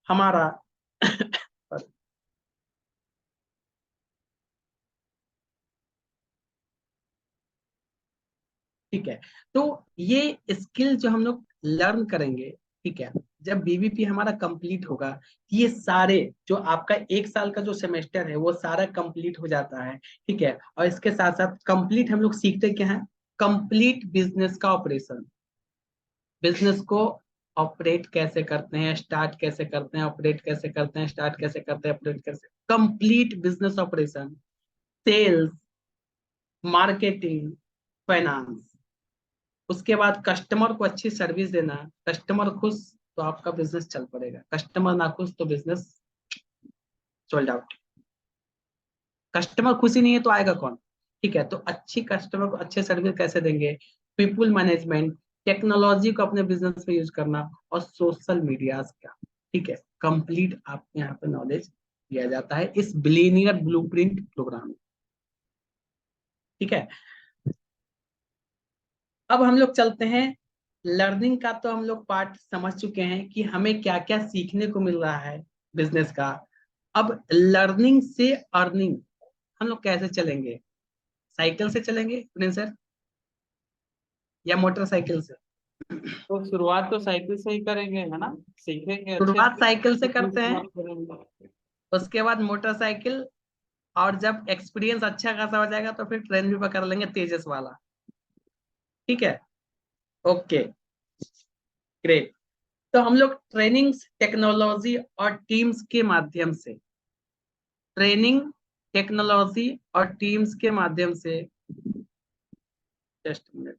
हमारा ठीक है। तो ये स्किल जो हम लोग लर्न करेंगे, ठीक है, जब बीबीपी हमारा कंप्लीट होगा, ये सारे जो आपका 1 साल का जो सेमेस्टर है वो सारा कंप्लीट हो जाता है। ठीक है। और इसके साथ साथ कंप्लीट हम लोग सीखते क्या है, कंप्लीट बिजनेस का ऑपरेशन, बिजनेस को ऑपरेट कैसे करते हैं, स्टार्ट कैसे करते हैं, ऑपरेट कैसे करते हैं, स्टार्ट कैसे करते हैं, ऑपरेट कैसे, complete business operation, sales, marketing, finance. उसके बाद कस्टमर को अच्छी सर्विस देना, कस्टमर खुश तो आपका बिजनेस चल पड़ेगा, कस्टमर ना खुश तो बिजनेस सोल्ड आउट। कस्टमर खुशी नहीं है तो आएगा कौन। ठीक है। तो अच्छी कस्टमर को अच्छे सर्विस कैसे देंगे, पीपुल मैनेजमेंट, टेक्नोलॉजी को अपने बिजनेस में यूज करना, और सोशल मीडिया का। ठीक है। कंप्लीट आपको यहाँ पे नॉलेज दिया जाता है इस बिलियनियर ब्लूप्रिंट प्रोग्राम में। ठीक है। अब हम लोग चलते हैं, लर्निंग का तो हम लोग पार्ट समझ चुके हैं कि हमें क्या क्या सीखने को मिल रहा है बिजनेस का। अब लर्निंग से अर्निंग हम लोग कैसे चलेंगे, साइकिल से चलेंगे प्रिंस सर या मोटरसाइकिल से। तो शुरुआत तो साइकिल से ही करेंगे, है ना? सीखेंगे अच्छे शुरुआत से साइकिल से तो फिर करते हैं, शुरुआत करेंगे। उसके बाद मोटरसाइकिल, और जब एक्सपीरियंस अच्छा खासा हो जाएगा तो फिर ट्रेन भी पकड़ लेंगे तेजस वाला। ठीक है। Okay, great. तो हम लोग ट्रेनिंग्स, टेक्नोलॉजी और टीम्स के माध्यम से, ट्रेनिंग, टेक्नोलॉजी और टीम्स के माध्यम से, just minute,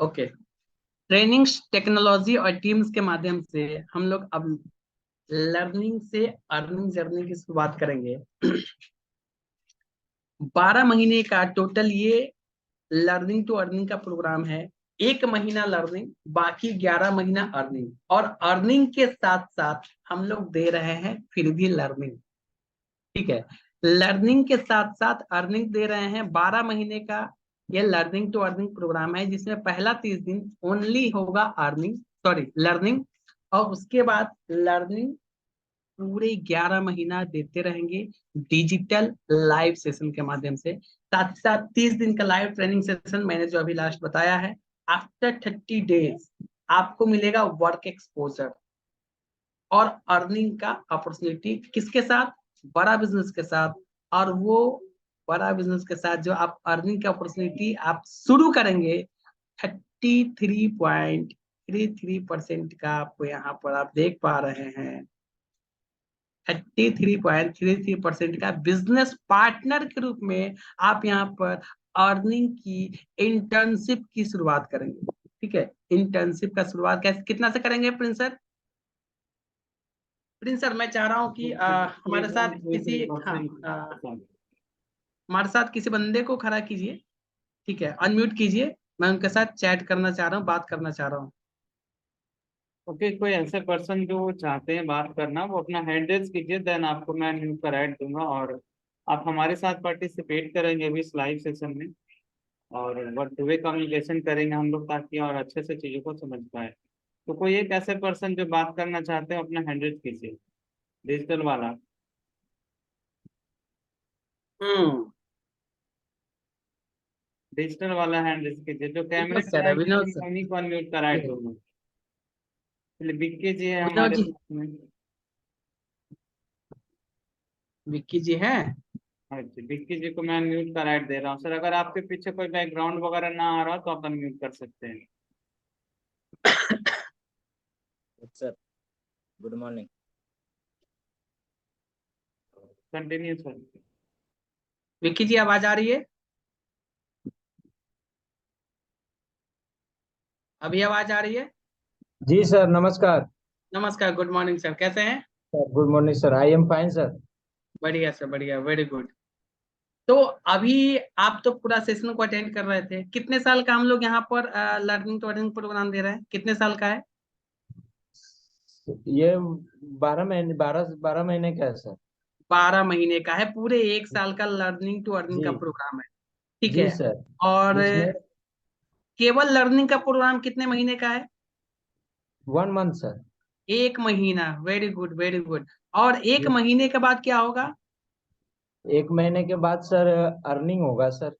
okay, trainings, technology और टीम्स के माध्यम से हम लोग अब लर्निंग से अर्निंग जर्नी की शुरुआत करेंगे। 12 महीने का टोटल ये लर्निंग टू अर्निंग का प्रोग्राम है। 1 महीना लर्निंग, बाकी 11 महीना अर्निंग, और अर्निंग के साथ साथ हम लोग दे रहे हैं फिर भी लर्निंग। ठीक है, लर्निंग के साथ साथ अर्निंग दे रहे हैं। 12 महीने का ये लर्निंग टू अर्निंग प्रोग्राम है, जिसमें पहला 30 दिन ओनली होगा अर्निंग, सॉरी लर्निंग, और उसके बाद लर्निंग पूरे 11 महीना देते रहेंगे डिजिटल लाइव सेशन के माध्यम से। साथ ही साथ 30 दिन का लाइव ट्रेनिंग सेशन मैंने जो अभी लास्ट बताया है। आफ्टर 30 डेज आपको मिलेगा वर्क एक्सपोजर और अर्निंग का अपॉर्चुनिटी। किसके साथ? बड़ा बिजनेस के साथ। और वो बड़ा बिजनेस के साथ जो आप अर्निंग का अपॉर्चुनिटी आप शुरू करेंगे, 33.33% का आपको यहाँ पर आप देख पा रहे हैं। 33.33% का बिजनेस पार्टनर के रूप में आप यहाँ पर अर्निंग की इंटर्नशिप की शुरुआत करेंगे। ठीक है, इंटर्नशिप का शुरुआत कैसे, कितना से करेंगे प्रिंस सर? प्रिंस सर, मैं चाह रहा हूँ कि हमारे साथ किसी, हाँ, हमारे साथ किसी बंदे को खड़ा कीजिए। ठीक है, अनम्यूट कीजिए। मैं उनके साथ चैट करना चाह रहा हूँ, बात करना चाह रहा हूँ। ओके, कोई ऐसे पर्सन जो चाहते हैं बात करना, वो अपना हैंड रेज कीजिए, देन आपको मैं न्यू पर ऐड दूंगा और आप हमारे साथ पार्टिसिपेट करेंगे अभी इस लाइव सेशन में, और वर्ड टू वे कम्युनिकेशन करेंगे हम लोग ताकि और अच्छे से चीज़ों को समझ पाए। तो कोई एक ऐसे पर्सन जो बात करना चाहते हैं अपना हैंड रेज कीजिए, डिजिटल वाला। हम्म, डिजिटल वाला हैंड रेज कीजिए, जो कैमरे विनोद पे सर है, आएंगे विनोद उन्हीं सर। उन्हीं को अनम्यूट कर ऐड दूंगा। चलिए, बिक्की जी है विनोद हमारे जी, साथ में। विक्की जी हैं? हाँ जी, विक्की जी को मैं अनम्यूट कर ऐड दे रहा हूँ सर। अगर आपके पीछे कोई बैकग्राउंड वगैरह ना आ रहा तो आप अनम्यूट कर सकते हैं। Sir, good morning. Continue sir. Vicky ji, आवाज आ रही है? अभी आवाज आ रही है? जी सर, नमस्कार। नमस्कार, गुड मॉर्निंग सर, कैसे हैं? Sir good morning sir, I am fine sir. बढ़िया सर, बढ़िया, वेरी गुड। तो अभी आप तो पूरा सेशन को अटेंड कर रहे थे। कितने साल का हम लोग यहाँ पर लर्निंग टू अर्निंग प्रोग्राम दे रहे हैं? कितने साल का है? ये 12 महीने, 12 महीने का है सर। 12 महीने का है, पूरे 1 साल का लर्निंग टू अर्निंग जी। का प्रोग्राम है। ठीक जी है। सर। और इसमें केवल लर्निंग का प्रोग्राम कितने महीने का है? 1 मंथ सर। 1 महीना, वेरी गुड, वेरी गुड। और एक जी। महीने के बाद क्या होगा? 1 महीने के बाद सर अर्निंग होगा सर।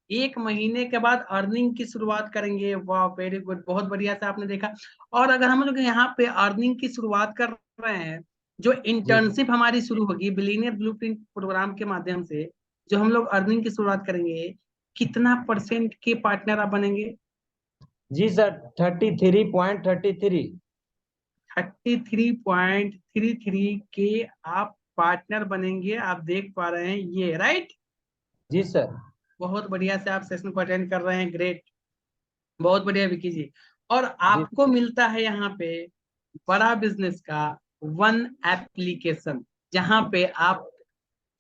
1 महीने के बाद अर्निंग की शुरुआत करेंगे। वाह, वेरी गुड, बहुत बढ़िया से आपने देखा। और अगर हम लोग यहाँ पे अर्निंग की शुरुआत कर रहे हैं, जो जी। इंटर्नशिप हमारी शुरू होगी बिलीनियर ब्लूप्रिंट प्रोग्राम के माध्यम से, जो हम लोग अर्निंग की शुरुआत करेंगे, कितना परसेंट के पार्टनर आप बनेंगे? जी सर, 33.33। 33.33 के आप पार्टनर बनेंगे। आप देख पा रहे हैं ये, राइट? जी सर। बहुत बढ़िया से आप सेशन को अटेंड कर रहे हैं, ग्रेट, बहुत बढ़िया विकी जी। और जी। आपको मिलता है यहाँ पे बड़ा बिजनेस का वन एप्लीकेशन, जहां पे आप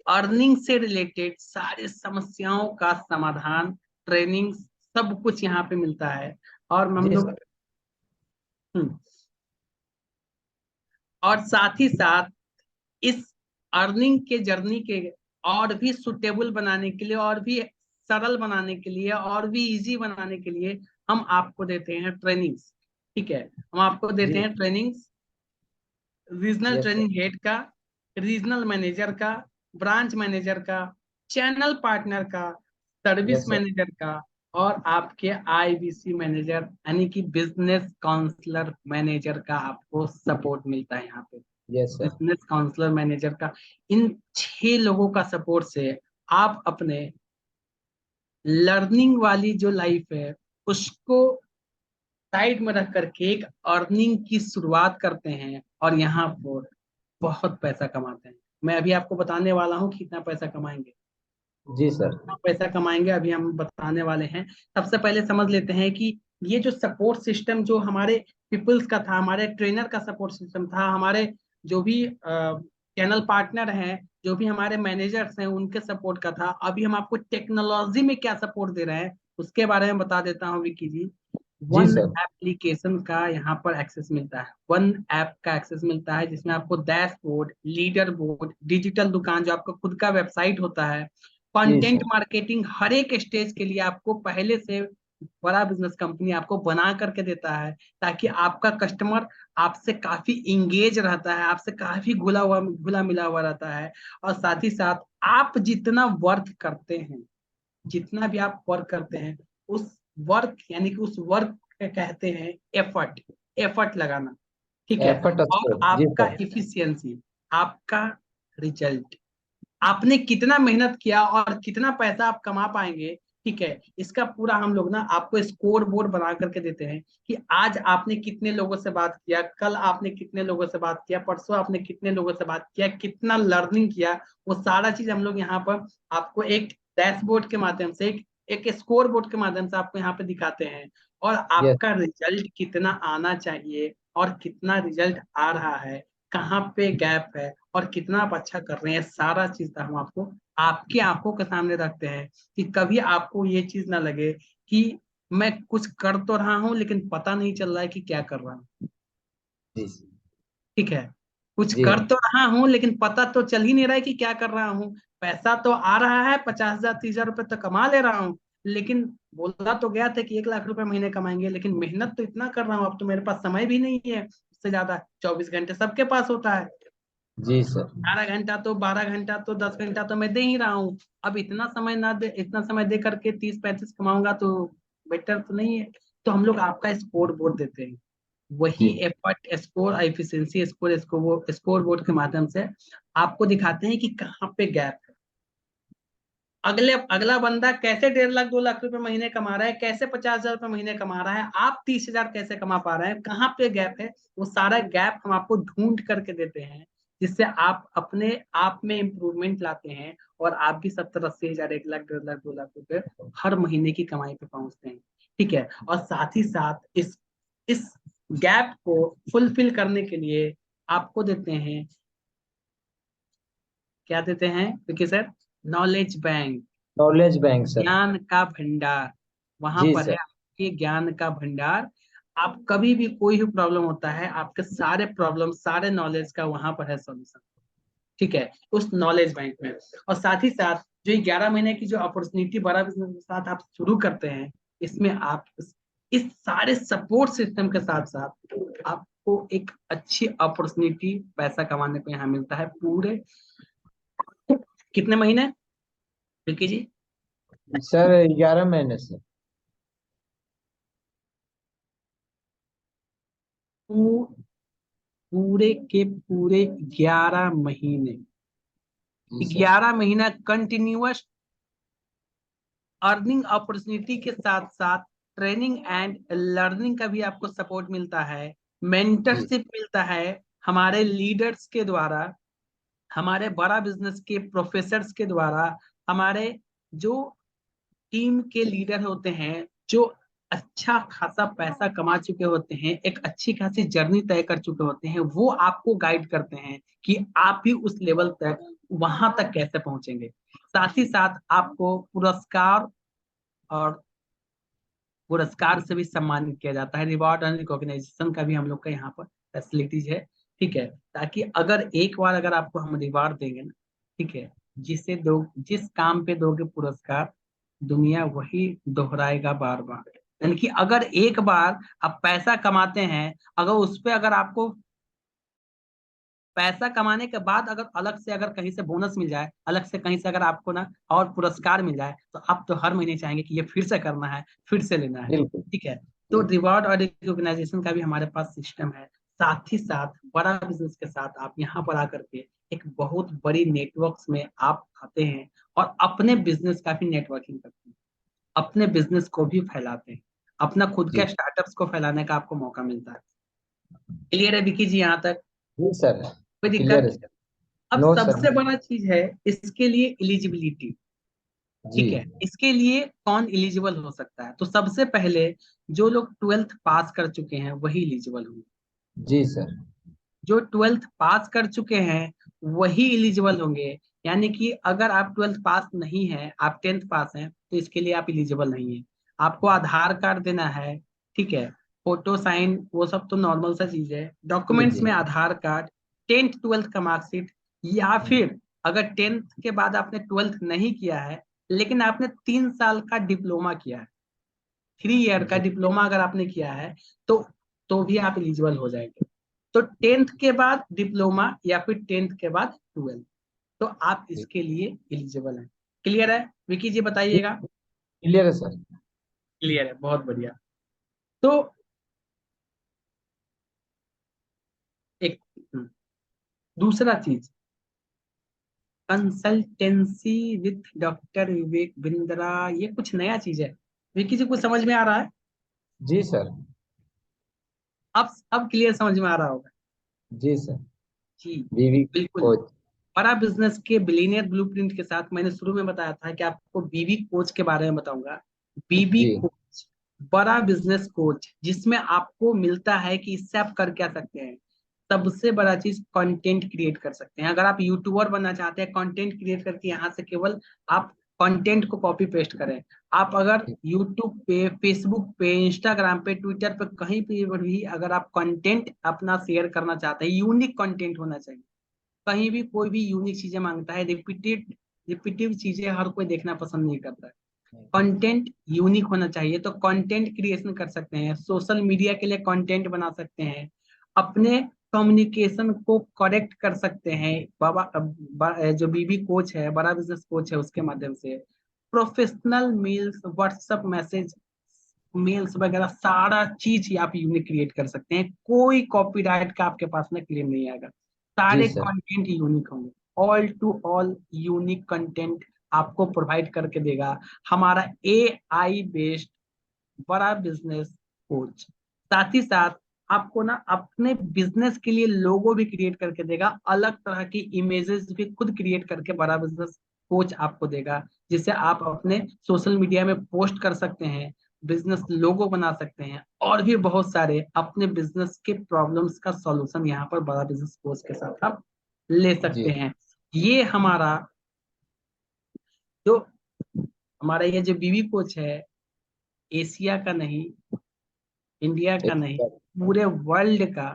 अर्निंग से रिलेटेड सारी समस्याओं का समाधान, ट्रेनिंग, सब कुछ यहाँ पे मिलता है। और हम जी लोग, सर। और साथ ही साथ इस अर्निंग के जर्नी के और भी सुटेबल बनाने के लिए, और भी सरल बनाने के लिए, और भी इजी बनाने के लिए हम आपको देते हैं ट्रेनिंग्स। ठीक है, हम आपको देते जी। हैं trainings, regional yes sir. Training head का, रीजनल मैनेजर का, ब्रांच मैनेजर का, चैनल पार्टनर का, सर्विस यस सर। मैनेजर का, और आपके आईबीसी मैनेजर यानी कि बिजनेस काउंसलर मैनेजर का आपको सपोर्ट मिलता है यहाँ पे। Yes sir. Business counsellor manager का, इन 6 लोगों का सपोर्ट से आप अपने लर्निंग वाली जो लाइफ है उसको साइड में रख करके एक अर्निंग की शुरुआत करते हैं, और यहाँ पर बहुत पैसा कमाते हैं। मैं अभी आपको बताने वाला हूँ कि कितना पैसा कमाएंगे। जी सर। कितना पैसा कमाएंगे अभी हम बताने वाले हैं। सबसे पहले समझ लेते हैं कि ये जो सपोर्ट सिस्टम जो हमारे पीपल्स का था, हमारे ट्रेनर का सपोर्ट सिस्टम था, हमारे जो भी चैनल पार्टनर हैं, जो भी हमारे मैनेजर्स हैं, उनके सपोर्ट का था। अभी हम आपको टेक्नोलॉजी में क्या सपोर्ट दे रहे हैं उसके बारे में बता देता हूँ विकी जी। जी वन सर। एप्लीकेशन का यहाँ पर एक्सेस मिलता है, वन ऐप का एक्सेस मिलता है, जिसमें आपको डैशबोर्ड, लीडर बोर्ड, डिजिटल दुकान जो आपका खुद का वेबसाइट होता है, जी कंटेंट सर। मार्केटिंग, हर एक स्टेज के लिए आपको पहले से बड़ा बिजनेस कंपनी आपको बना करके देता है, ताकि आपका कस्टमर आपसे काफी इंगेज रहता है, आपसे काफी घुला मिला हुआ रहता है। और साथ ही साथ आप जितना वर्क करते हैं, जितना भी आप वर्क करते हैं, उस वर्क यानी कि उस वर्क के कहते हैं एफर्ट, एफर्ट लगाना, ठीक है। एफर्ट और स्कोर, जी आपका सर। इफिशियंसी, आपका रिजल्ट, आपने कितना मेहनत किया और कितना पैसा आप कमा पाएंगे, ठीक है, इसका पूरा हम लोग ना आपको स्कोर बोर्ड बना करके देते हैं कि आज आपने कितने लोगों से बात किया, कल आपने कितने लोगों से बात किया, परसों आपने कितने लोगों से बात किया, कितना लर्निंग किया, वो सारा चीज हम लोग यहाँ पर आपको एक डैशबोर्ड के माध्यम से, एक स्कोर बोर्ड के माध्यम से आपको यहाँ पे दिखाते हैं। और यस। आपका रिजल्ट कितना आना चाहिए और कितना रिजल्ट आ रहा है, कहाँ पे गैप है और कितना आप अच्छा कर रहे हैं, सारा चीज हम आपको आपकी आंखों के सामने रखते हैं, कि कभी आपको ये चीज ना लगे कि मैं कुछ कर तो रहा हूं लेकिन पता नहीं चल रहा है कि क्या कर रहा हूँ, जी ठीक है। कुछ जी। कर तो रहा हूं लेकिन पता तो चल ही नहीं रहा है कि क्या कर रहा हूँ। पैसा तो आ रहा है, 50,000 30,000 रुपए तो कमा ले रहा हूँ, लेकिन बोला तो गया था कि 1 लाख रुपए महीने कमाएंगे, लेकिन मेहनत तो इतना कर रहा हूँ, अब तो मेरे पास समय भी नहीं है उससे ज्यादा। 24 घंटे सबके पास होता है, जी सर। 12 घंटा तो 12 घंटा तो 10 घंटा तो मैं दे ही रहा हूँ। अब इतना समय ना दे, इतना समय दे करके 30 35 कमाऊंगा तो बेटर तो नहीं है। तो हम लोग आपका स्कोर बोर्ड देते हैं, वही जी effort score, efficiency score, score board के माध्यम से आपको दिखाते हैं कि कहाँ पे गैप है। अगला बंदा कैसे 1.5 लाख 2 लाख रुपए महीने कमा रहा है, कैसे 50,000 रुपए महीने कमा रहा है, आप 30,000 कैसे कमा पा रहे हैं, कहाँ पे गैप है, वो सारा गैप हम आपको ढूंढ करके देते हैं, जिससे आप अपने आप में इम्प्रूवमेंट लाते हैं और आप भी 70 80 हजार, 1 लाख 1.5 लाख 2 लाख रुपए हर महीने की कमाई पे पहुंचते हैं, ठीक है। और साथ ही साथ इस गैप को फुलफिल करने के लिए आपको देते हैं, क्या देते हैं Vicky sir, knowledge bank, knowledge bank sir. ज्ञान का भंडार। वहां जी पर है सर। आपके ज्ञान का भंडार। आप कभी भी कोई भी प्रॉब्लम होता है, आपके सारे प्रॉब्लम, सारे नॉलेज का वहां पर है सॉल्यूशन, ठीक है, उस नॉलेज बैंक में। और साथ ही साथ जो 11 महीने की जो अपॉर्चुनिटी बड़ा बिजनेस के साथ आप शुरू करते हैं, इसमें आप इस सारे सपोर्ट सिस्टम के साथ साथ आपको एक अच्छी अपॉर्चुनिटी पैसा कमाने को यहाँ मिलता है, पूरे कितने महीने विकी जी? सर 11 महीने से। पूरे के पूरे 11 महीने, जी सर। 11 महीना कंटिन्यूअस अर्निंग अपॉर्चुनिटी के साथ साथ ट्रेनिंग एंड लर्निंग का भी आपको सपोर्ट मिलता है, जी मेंटरशिप मिलता है हमारे लीडर्स के द्वारा, हमारे बड़ा बिजनेस के प्रोफेसर्स के द्वारा, हमारे जो टीम के लीडर होते हैं, जो अच्छा खासा पैसा कमा चुके होते हैं, एक अच्छी खासी जर्नी तय कर चुके होते हैं, वो आपको गाइड करते हैं कि आप भी उस लेवल तक, वहां तक कैसे पहुंचेंगे। साथ ही साथ आपको पुरस्कार और पुरस्कार से भी सम्मानित किया जाता है, रिवॉर्ड एंड रिकॉग्नाइजेशन का भी हम लोग का यहाँ पर फैसिलिटीज है, ठीक है। ताकि अगर एक बार अगर आपको हम रिवॉर्ड देंगे ना, ठीक है, जिस काम पे दोगे पुरस्कार, दुनिया वही दोहराएगा बार बार। यानी कि अगर एक बार आप पैसा कमाते हैं, अगर उस पे अगर आपको पैसा कमाने के बाद अगर अलग से अगर कहीं से बोनस मिल जाए, अलग से कहीं से अगर आपको ना और पुरस्कार मिल जाए, तो आप तो हर महीने चाहेंगे कि ये फिर से करना है, फिर से लेना है, बिल्कुल। ठीक है। तो जी रिवॉर्ड और रिकॉग्नाइजेशन का भी हमारे पास सिस्टम है। साथ ही साथ बड़ा बिजनेस के साथ आप यहाँ पर आकर के एक बहुत बड़ी नेटवर्क्स में आप आते हैं और अपने बिजनेस का भी नेटवर्किंग करते हैं, अपने बिजनेस को भी फैलाते हैं, अपना खुद जी। के स्टार्टअप्स को फैलाने का आपको मौका मिलता है। क्लियर है विकी जी यहाँ तक? जी सर। कोई क्लियर है दिक्कत? सर। अब नो सर। सबसे बड़ा चीज है इसके लिए एलिजिबिलिटी। जी ठीक है। इसके लिए कौन एलिजिबल हो सकता है? तो सबसे पहले जो लोग 12th पास कर चुके हैं वही एलिजिबल होंगे। जी सर। जो 12th पास कर चुके हैं वही एलिजिबल होंगे। यानी कि अगर आप 12th पास नहीं है, आप 10th पास हैं, तो इसके लिए आप एलिजिबल नहीं है। आपको आधार कार्ड देना है, ठीक है, फोटो साइन वो सब तो नॉर्मल सा चीज है। जी डॉक्यूमेंट्स जी। में आधार कार्ड, 10th 12th का मार्कशीट, या फिर अगर 10th के बाद आपने 12th नहीं किया है लेकिन आपने 3 साल का डिप्लोमा किया है, 3 ईयर का जी डिप्लोमा अगर आपने किया है, तो भी आप एलिजिबल हो जाएंगे। तो 10th के बाद डिप्लोमा या फिर 10th के बाद 12th, तो आप जी। इसके लिए एलिजिबल हैं। क्लियर है? विकी जी बताइएगा। क्लियर है सर। क्लियर है, बहुत बढ़िया। तो एक दूसरा चीज, consultancy with doctor Vivek Bindra, ये कुछ नया चीज है। विकी जी कुछ समझ में आ रहा है? जी सर। अब क्लियर समझ में आ रहा होगा। जी सर। जी बीवी बिल्कुल। कोच। बड़ा बिजनेस के बिलीनियर ब्लूप्रिंट के साथ मैंने शुरू में बताया था कि आपको बीबी कोच के बारे में बताऊंगा। बीबी जी कोच, बड़ा बिजनेस कोच, जिसमें आपको मिलता है कि इससे आप कर क्या सकते हैं। सबसे बड़ा चीज कंटेंट क्रिएट कर सकते हैं। अगर आप यूट्यूबर बनना चाहते हैं, कंटेंट क्रिएट करके यहाँ से केवल आप कंटेंट को कॉपी पेस्ट करें। आप अगर यूट्यूब पे, फेसबुक पे, इंस्टाग्राम पे, ट्विटर पे, कहीं पे भी अगर आप कंटेंट अपना शेयर करना चाहते हैं, यूनिक कंटेंट होना चाहिए। कहीं भी कोई भी यूनिक चीजें मांगता है, रिपीटिव चीजें हर कोई देखना पसंद नहीं करता है। कंटेंट यूनिक होना चाहिए। तो कंटेंट क्रिएशन कर सकते हैं, सोशल मीडिया के लिए कंटेंट बना सकते हैं, अपने कम्युनिकेशन को करेक्ट कर सकते हैं। जो बीबी कोच है, बड़ा बिजनेस कोच है, उसके माध्यम से professional mails, WhatsApp message, mails वगैरह सारा चीज ही आप यूनिक क्रिएट कर सकते हैं। कोई कॉपीराइट का आपके पास में क्लेम नहीं आएगा। जी सारे सर। कंटेंट यूनिक होंगे। All to all unique content आपको प्रोवाइड करके देगा हमारा AI based Bada Business coach. साथ ही साथ आपको ना अपने बिजनेस के लिए लोगो भी क्रिएट करके देगा, अलग तरह की इमेजेस भी खुद क्रिएट करके बड़ा बिजनेस कोच आपको देगा, जिसे आप अपने सोशल मीडिया में पोस्ट कर सकते हैं, बिजनेस लोगो बना सकते हैं, और भी बहुत सारे अपने बिजनेस के प्रॉब्लम्स का सॉल्यूशन यहाँ पर बड़ा बिजनेस कोच के साथ आप ले सकते जी। हैं। ये हमारा जो हमारा ये जो बीवी कोच है, एशिया का नहीं, इंडिया का नहीं, पूरे वर्ल्ड का,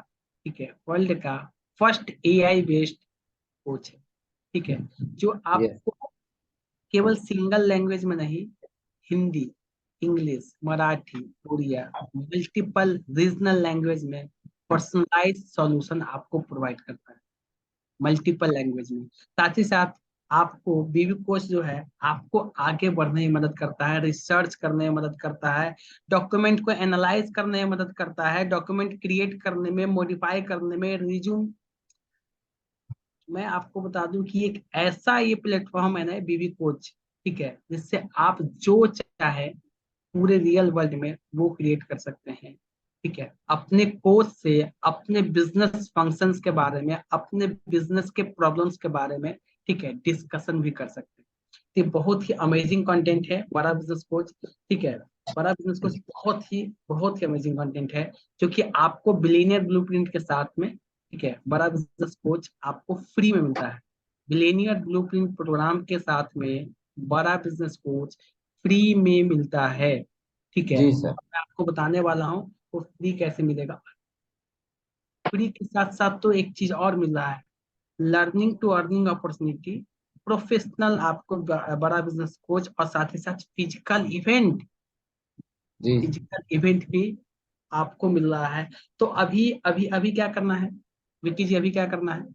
ठीक है, वर्ल्ड का फर्स्ट AI बेस्ड कोच है। ठीक है, जो यस। आपको केवल सिंगल लैंग्वेज में नहीं, Hindi, English, Marathi, Odia, multiple regional language में पर्सनलाइज सॉल्यूशन आपको प्रोवाइड करता है, मल्टीपल लैंग्वेज में। साथ ही साथ आपको बीवी कोच जो है आपको आगे बढ़ने में मदद करता है, रिसर्च करने में मदद करता है, डॉक्यूमेंट को एनालाइज करने में मदद करता है, डॉक्यूमेंट क्रिएट करने में, मॉडिफाई करने में, रिज्यूम। मैं आपको बता दूं कि एक ऐसा ये प्लेटफॉर्म है ना बीवी कोच, ठीक है, जिससे आप जो चाहे पूरे रियल वर्ल्ड में वो क्रिएट कर सकते हैं। ठीक है, अपने कोच से अपने बिजनेस फंक्शंस के बारे में, अपने बिजनेस के प्रॉब्लम्स के बारे में, ठीक है, डिस्कशन भी कर सकते हैं। तो ये बहुत ही अमेजिंग कंटेंट है बड़ा बिजनेस कोच। ठीक है, बड़ा बिजनेस कोच बहुत ही अमेजिंग कंटेंट है, जो कि आपको बिलियनियर ब्लूप्रिंट के साथ में, ठीक है, बड़ा बिजनेस कोच आपको फ्री में मिलता है। बिलियनियर ब्लूप्रिंट प्रोग्राम के साथ में बड़ा बिजनेस कोच फ्री में मिलता है। ठीक है, जी सर। मैं आपको बताने वाला हूँ वो फ्री कैसे मिलेगा। फ्री के साथ साथ तो एक चीज और मिल रहा है, learning to earning opportunity, professional आपको बड़ा बिजनेस कोच, और साथ ही साथ जी फिजिकल इवेंट भी आपको मिल रहा है। तो अभी अभी अभी क्या करना है विक्की जी, अभी क्या करना है?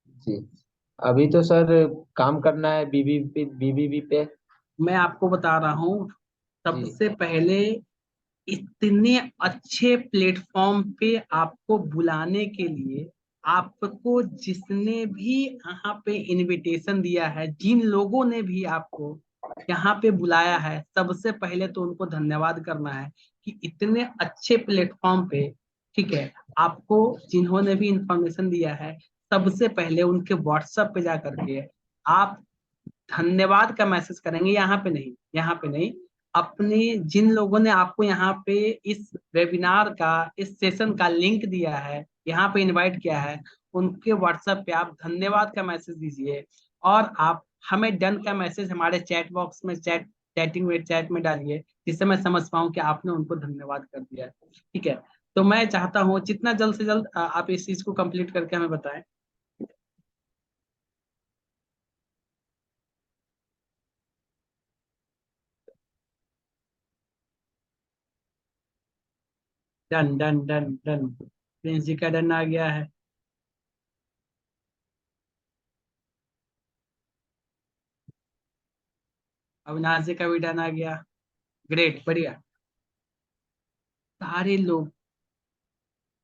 जी। अभी तो सर काम करना है बीबीबी पे। मैं आपको बता रहा हूँ, जी सबसे पहले इतने अच्छे प्लेटफॉर्म पे आपको बुलाने के लिए, आपको जिसने भी यहाँ पे इनविटेशन दिया है, जिन लोगों ने भी आपको यहाँ पे बुलाया है, सबसे पहले तो उनको धन्यवाद करना है कि इतने अच्छे प्लेटफॉर्म पे, ठीक है, आपको जिन्होंने भी इंफॉर्मेशन दिया है, सबसे पहले उनके व्हाट्सएप पे जा करके आप धन्यवाद का मैसेज करेंगे, यहाँ पे नहीं, यहाँ पे नहीं। अपने जिन लोगों ने आपको यहाँ पे इस वेबिनार का, इस सेशन का लिंक दिया है, यहाँ पे इनवाइट किया है, उनके व्हाट्सएप पे आप धन्यवाद का मैसेज दीजिए। और आप हमें डन का मैसेज हमारे चैट बॉक्स में, चैट में डालिए, जिससे मैं समझ पाऊँ कि आपने उनको धन्यवाद कर दिया है। ठीक है, तो मैं चाहता हूँ जितना जल्द से जल्द आप इस चीज को कंप्लीट करके हमें बताएं। Done done done done, Prince ji का डन आ गया है। अविनाश जी का भी डन आ गया। ग्रेट, बढ़िया। सारे लोग,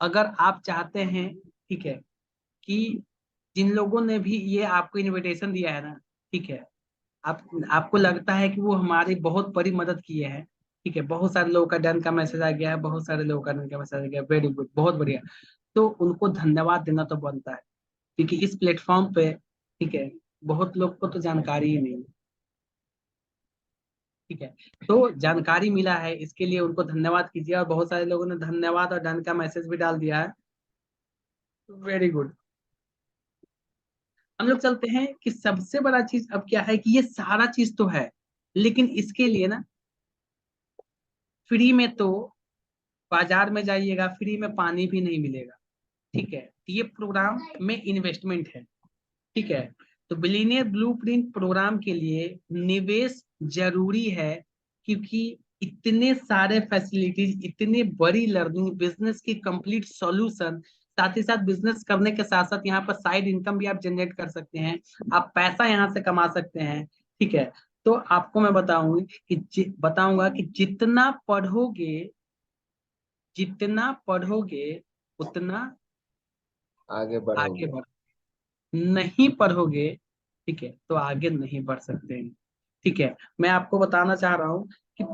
अगर आप चाहते हैं, ठीक है, कि जिन लोगों ने भी ये आपको इनविटेशन दिया है ना, ठीक है, आप आपको लगता है कि वो हमारी बहुत बड़ी मदद किए हैं, ठीक है, बहुत सारे लोगों का डन का मैसेज आ गया है, बहुत सारे लोगों का डन का मैसेज आ गया, वेरी गुड, बहुत बढ़िया। तो उनको धन्यवाद देना तो बनता है, क्योंकि इस प्लेटफॉर्म पे, ठीक है, बहुत लोग को तो जानकारी ही नहीं है। ठीक है, तो जानकारी मिला है, इसके लिए उनको धन्यवाद कीजिए। और बहुत सारे लोगों ने धन्यवाद और डन का मैसेज भी डाल दिया है, वेरी गुड। हम लोग चलते हैं कि सबसे बड़ा चीज अब क्या है, कि ये सारा चीज तो है, लेकिन इसके लिए ना फ्री में तो बाजार में जाइएगा, फ्री में पानी भी नहीं मिलेगा। ठीक है, ये प्रोग्राम में इन्वेस्टमेंट है। ठीक है, तो बिलियनियर ब्लूप्रिंट प्रोग्राम के लिए निवेश जरूरी है, क्योंकि इतने सारे फैसिलिटीज, इतनी बड़ी लर्निंग, बिजनेस की कंप्लीट सॉल्यूशन, साथ ही साथ बिजनेस करने के साथ साथ यहाँ पर साइड इनकम भी आप जनरेट कर सकते हैं, आप पैसा यहाँ से कमा सकते हैं। ठीक है, तो आपको मैं बताऊंगा कि जितना पढ़ोगे उतना आगे आगे बढ़ोगे। बढ़, नहीं पढ़ोगे, ठीक है, तो आगे नहीं बढ़ सकते हैं। ठीक है, मैं आपको बताना चाह रहा हूँ कि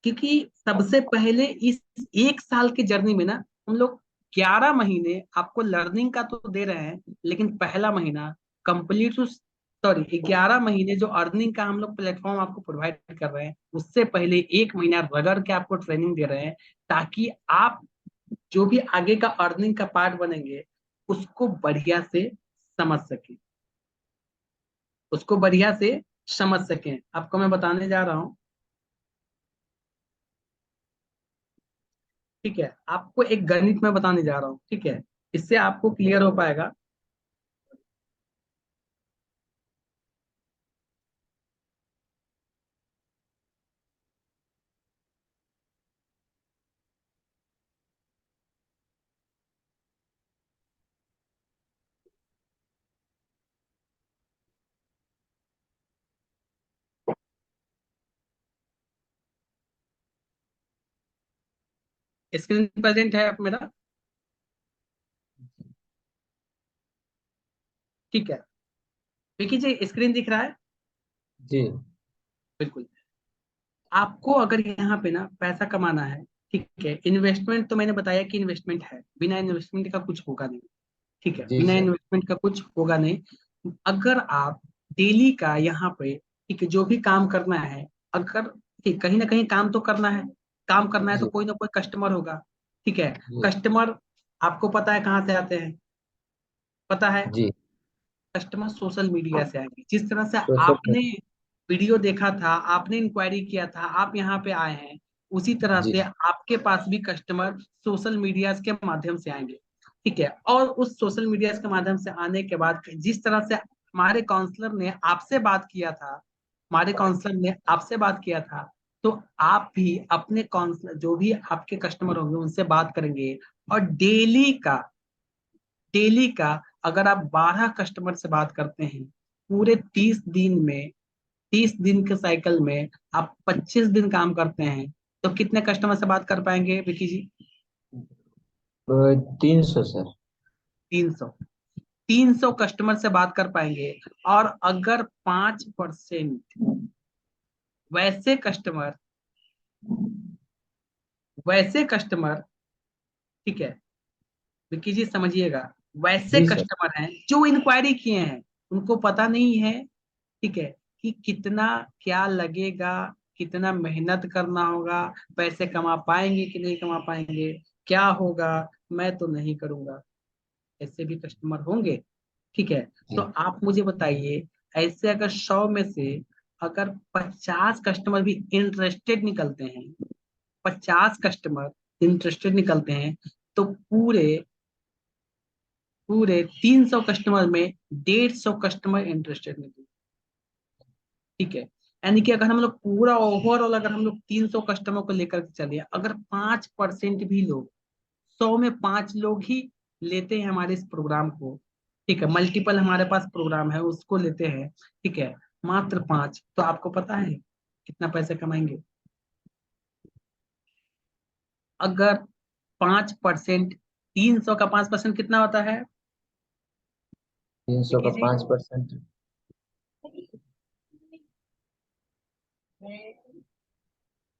क्योंकि सबसे पहले इस 1 साल की जर्नी में ना हम लोग 11 महीने आपको लर्निंग का तो दे रहे हैं, लेकिन पहला महीना कंप्लीट, 11 महीने जो अर्निंग का हम लोग प्लेटफॉर्म आपको प्रोवाइड कर रहे हैं, उससे पहले 1 महीना रगड़ के आपको ट्रेनिंग दे रहे हैं, ताकि आप जो भी आगे का अर्निंग का पार्ट बनेंगे उसको बढ़िया से समझ सके, उसको बढ़िया से समझ सकें। आपको मैं बताने जा रहा हूं, ठीक है, आपको एक गणित में बताने जा रहा हूं, ठीक है, इससे आपको क्लियर हो पाएगा। स्क्रीन प्रेजेंट है आप मेरा? ठीक है, देखिए जी, स्क्रीन दिख रहा है? जी बिल्कुल। आपको अगर यहाँ पे ना पैसा कमाना है, ठीक है, इन्वेस्टमेंट तो मैंने बताया कि इन्वेस्टमेंट है, बिना इन्वेस्टमेंट का कुछ होगा नहीं। ठीक है, जी बिना सर। इन्वेस्टमेंट का कुछ होगा नहीं। अगर आप डेली का यहाँ पे, ठीक है, जो भी काम करना है, अगर, ठीक, कहीं ना कहीं काम तो करना है, काम करना है तो जी कोई ना कोई कस्टमर होगा। ठीक है, जी कस्टमर आपको पता है कहाँ से आते हैं? पता है, जी। कस्टमर सोशल मीडिया से आएंगे। जिस तरह से सोशल। आपने वीडियो देखा था, आपने इंक्वायरी किया था, आप यहाँ पे आए हैं, उसी तरह जी से आपके पास भी कस्टमर सोशल मीडिया के माध्यम से आएंगे। ठीक है, और उस सोशल मीडिया के माध्यम से आने के बाद, जिस तरह से हमारे काउंसलर ने आपसे बात किया था, हमारे काउंसलर ने आपसे बात किया था, तो आप भी अपने काउंसलर, जो भी आपके कस्टमर होंगे, उनसे बात करेंगे। और डेली का अगर आप 12 कस्टमर से बात करते हैं, पूरे 30 दिन में, 30 दिन के साइकिल में आप 25 दिन काम करते हैं, तो कितने कस्टमर से बात कर पाएंगे विकी जी? 300 सर। 300। 300 कस्टमर से बात कर पाएंगे। और अगर 5% वैसे कस्टमर वैसे कस्टमर ठीक है, विकी जी समझिएगा, वैसे जी सर। कस्टमर हैं जो इंक्वायरी किए हैं, उनको पता नहीं है, ठीक है, कि कितना क्या लगेगा, कितना मेहनत करना होगा, पैसे कमा पाएंगे कि नहीं कमा पाएंगे, क्या होगा, मैं तो नहीं करूंगा। ऐसे भी कस्टमर होंगे। ठीक है, तो जी आप मुझे बताइए, ऐसे अगर 100 में से अगर 50 कस्टमर भी इंटरेस्टेड निकलते हैं, 50 कस्टमर इंटरेस्टेड निकलते हैं, तो पूरे पूरे 300 कस्टमर में 150 कस्टमर इंटरेस्टेड निकले। ठीक है, यानी कि अगर हम लोग पूरा ओवरऑल अगर हम लोग 300 कस्टमर को लेकर के चलिए, अगर 5% भी लोग, 100 में 5 लोग ही लेते हैं हमारे इस प्रोग्राम को, ठीक है, मल्टीपल हमारे पास प्रोग्राम है उसको लेते हैं, ठीक है, मात्र 5, तो आपको पता है कितना पैसे कमाएंगे? अगर 5%, 300 का 5% कितना होता है? 300 का विकी जी, 5%।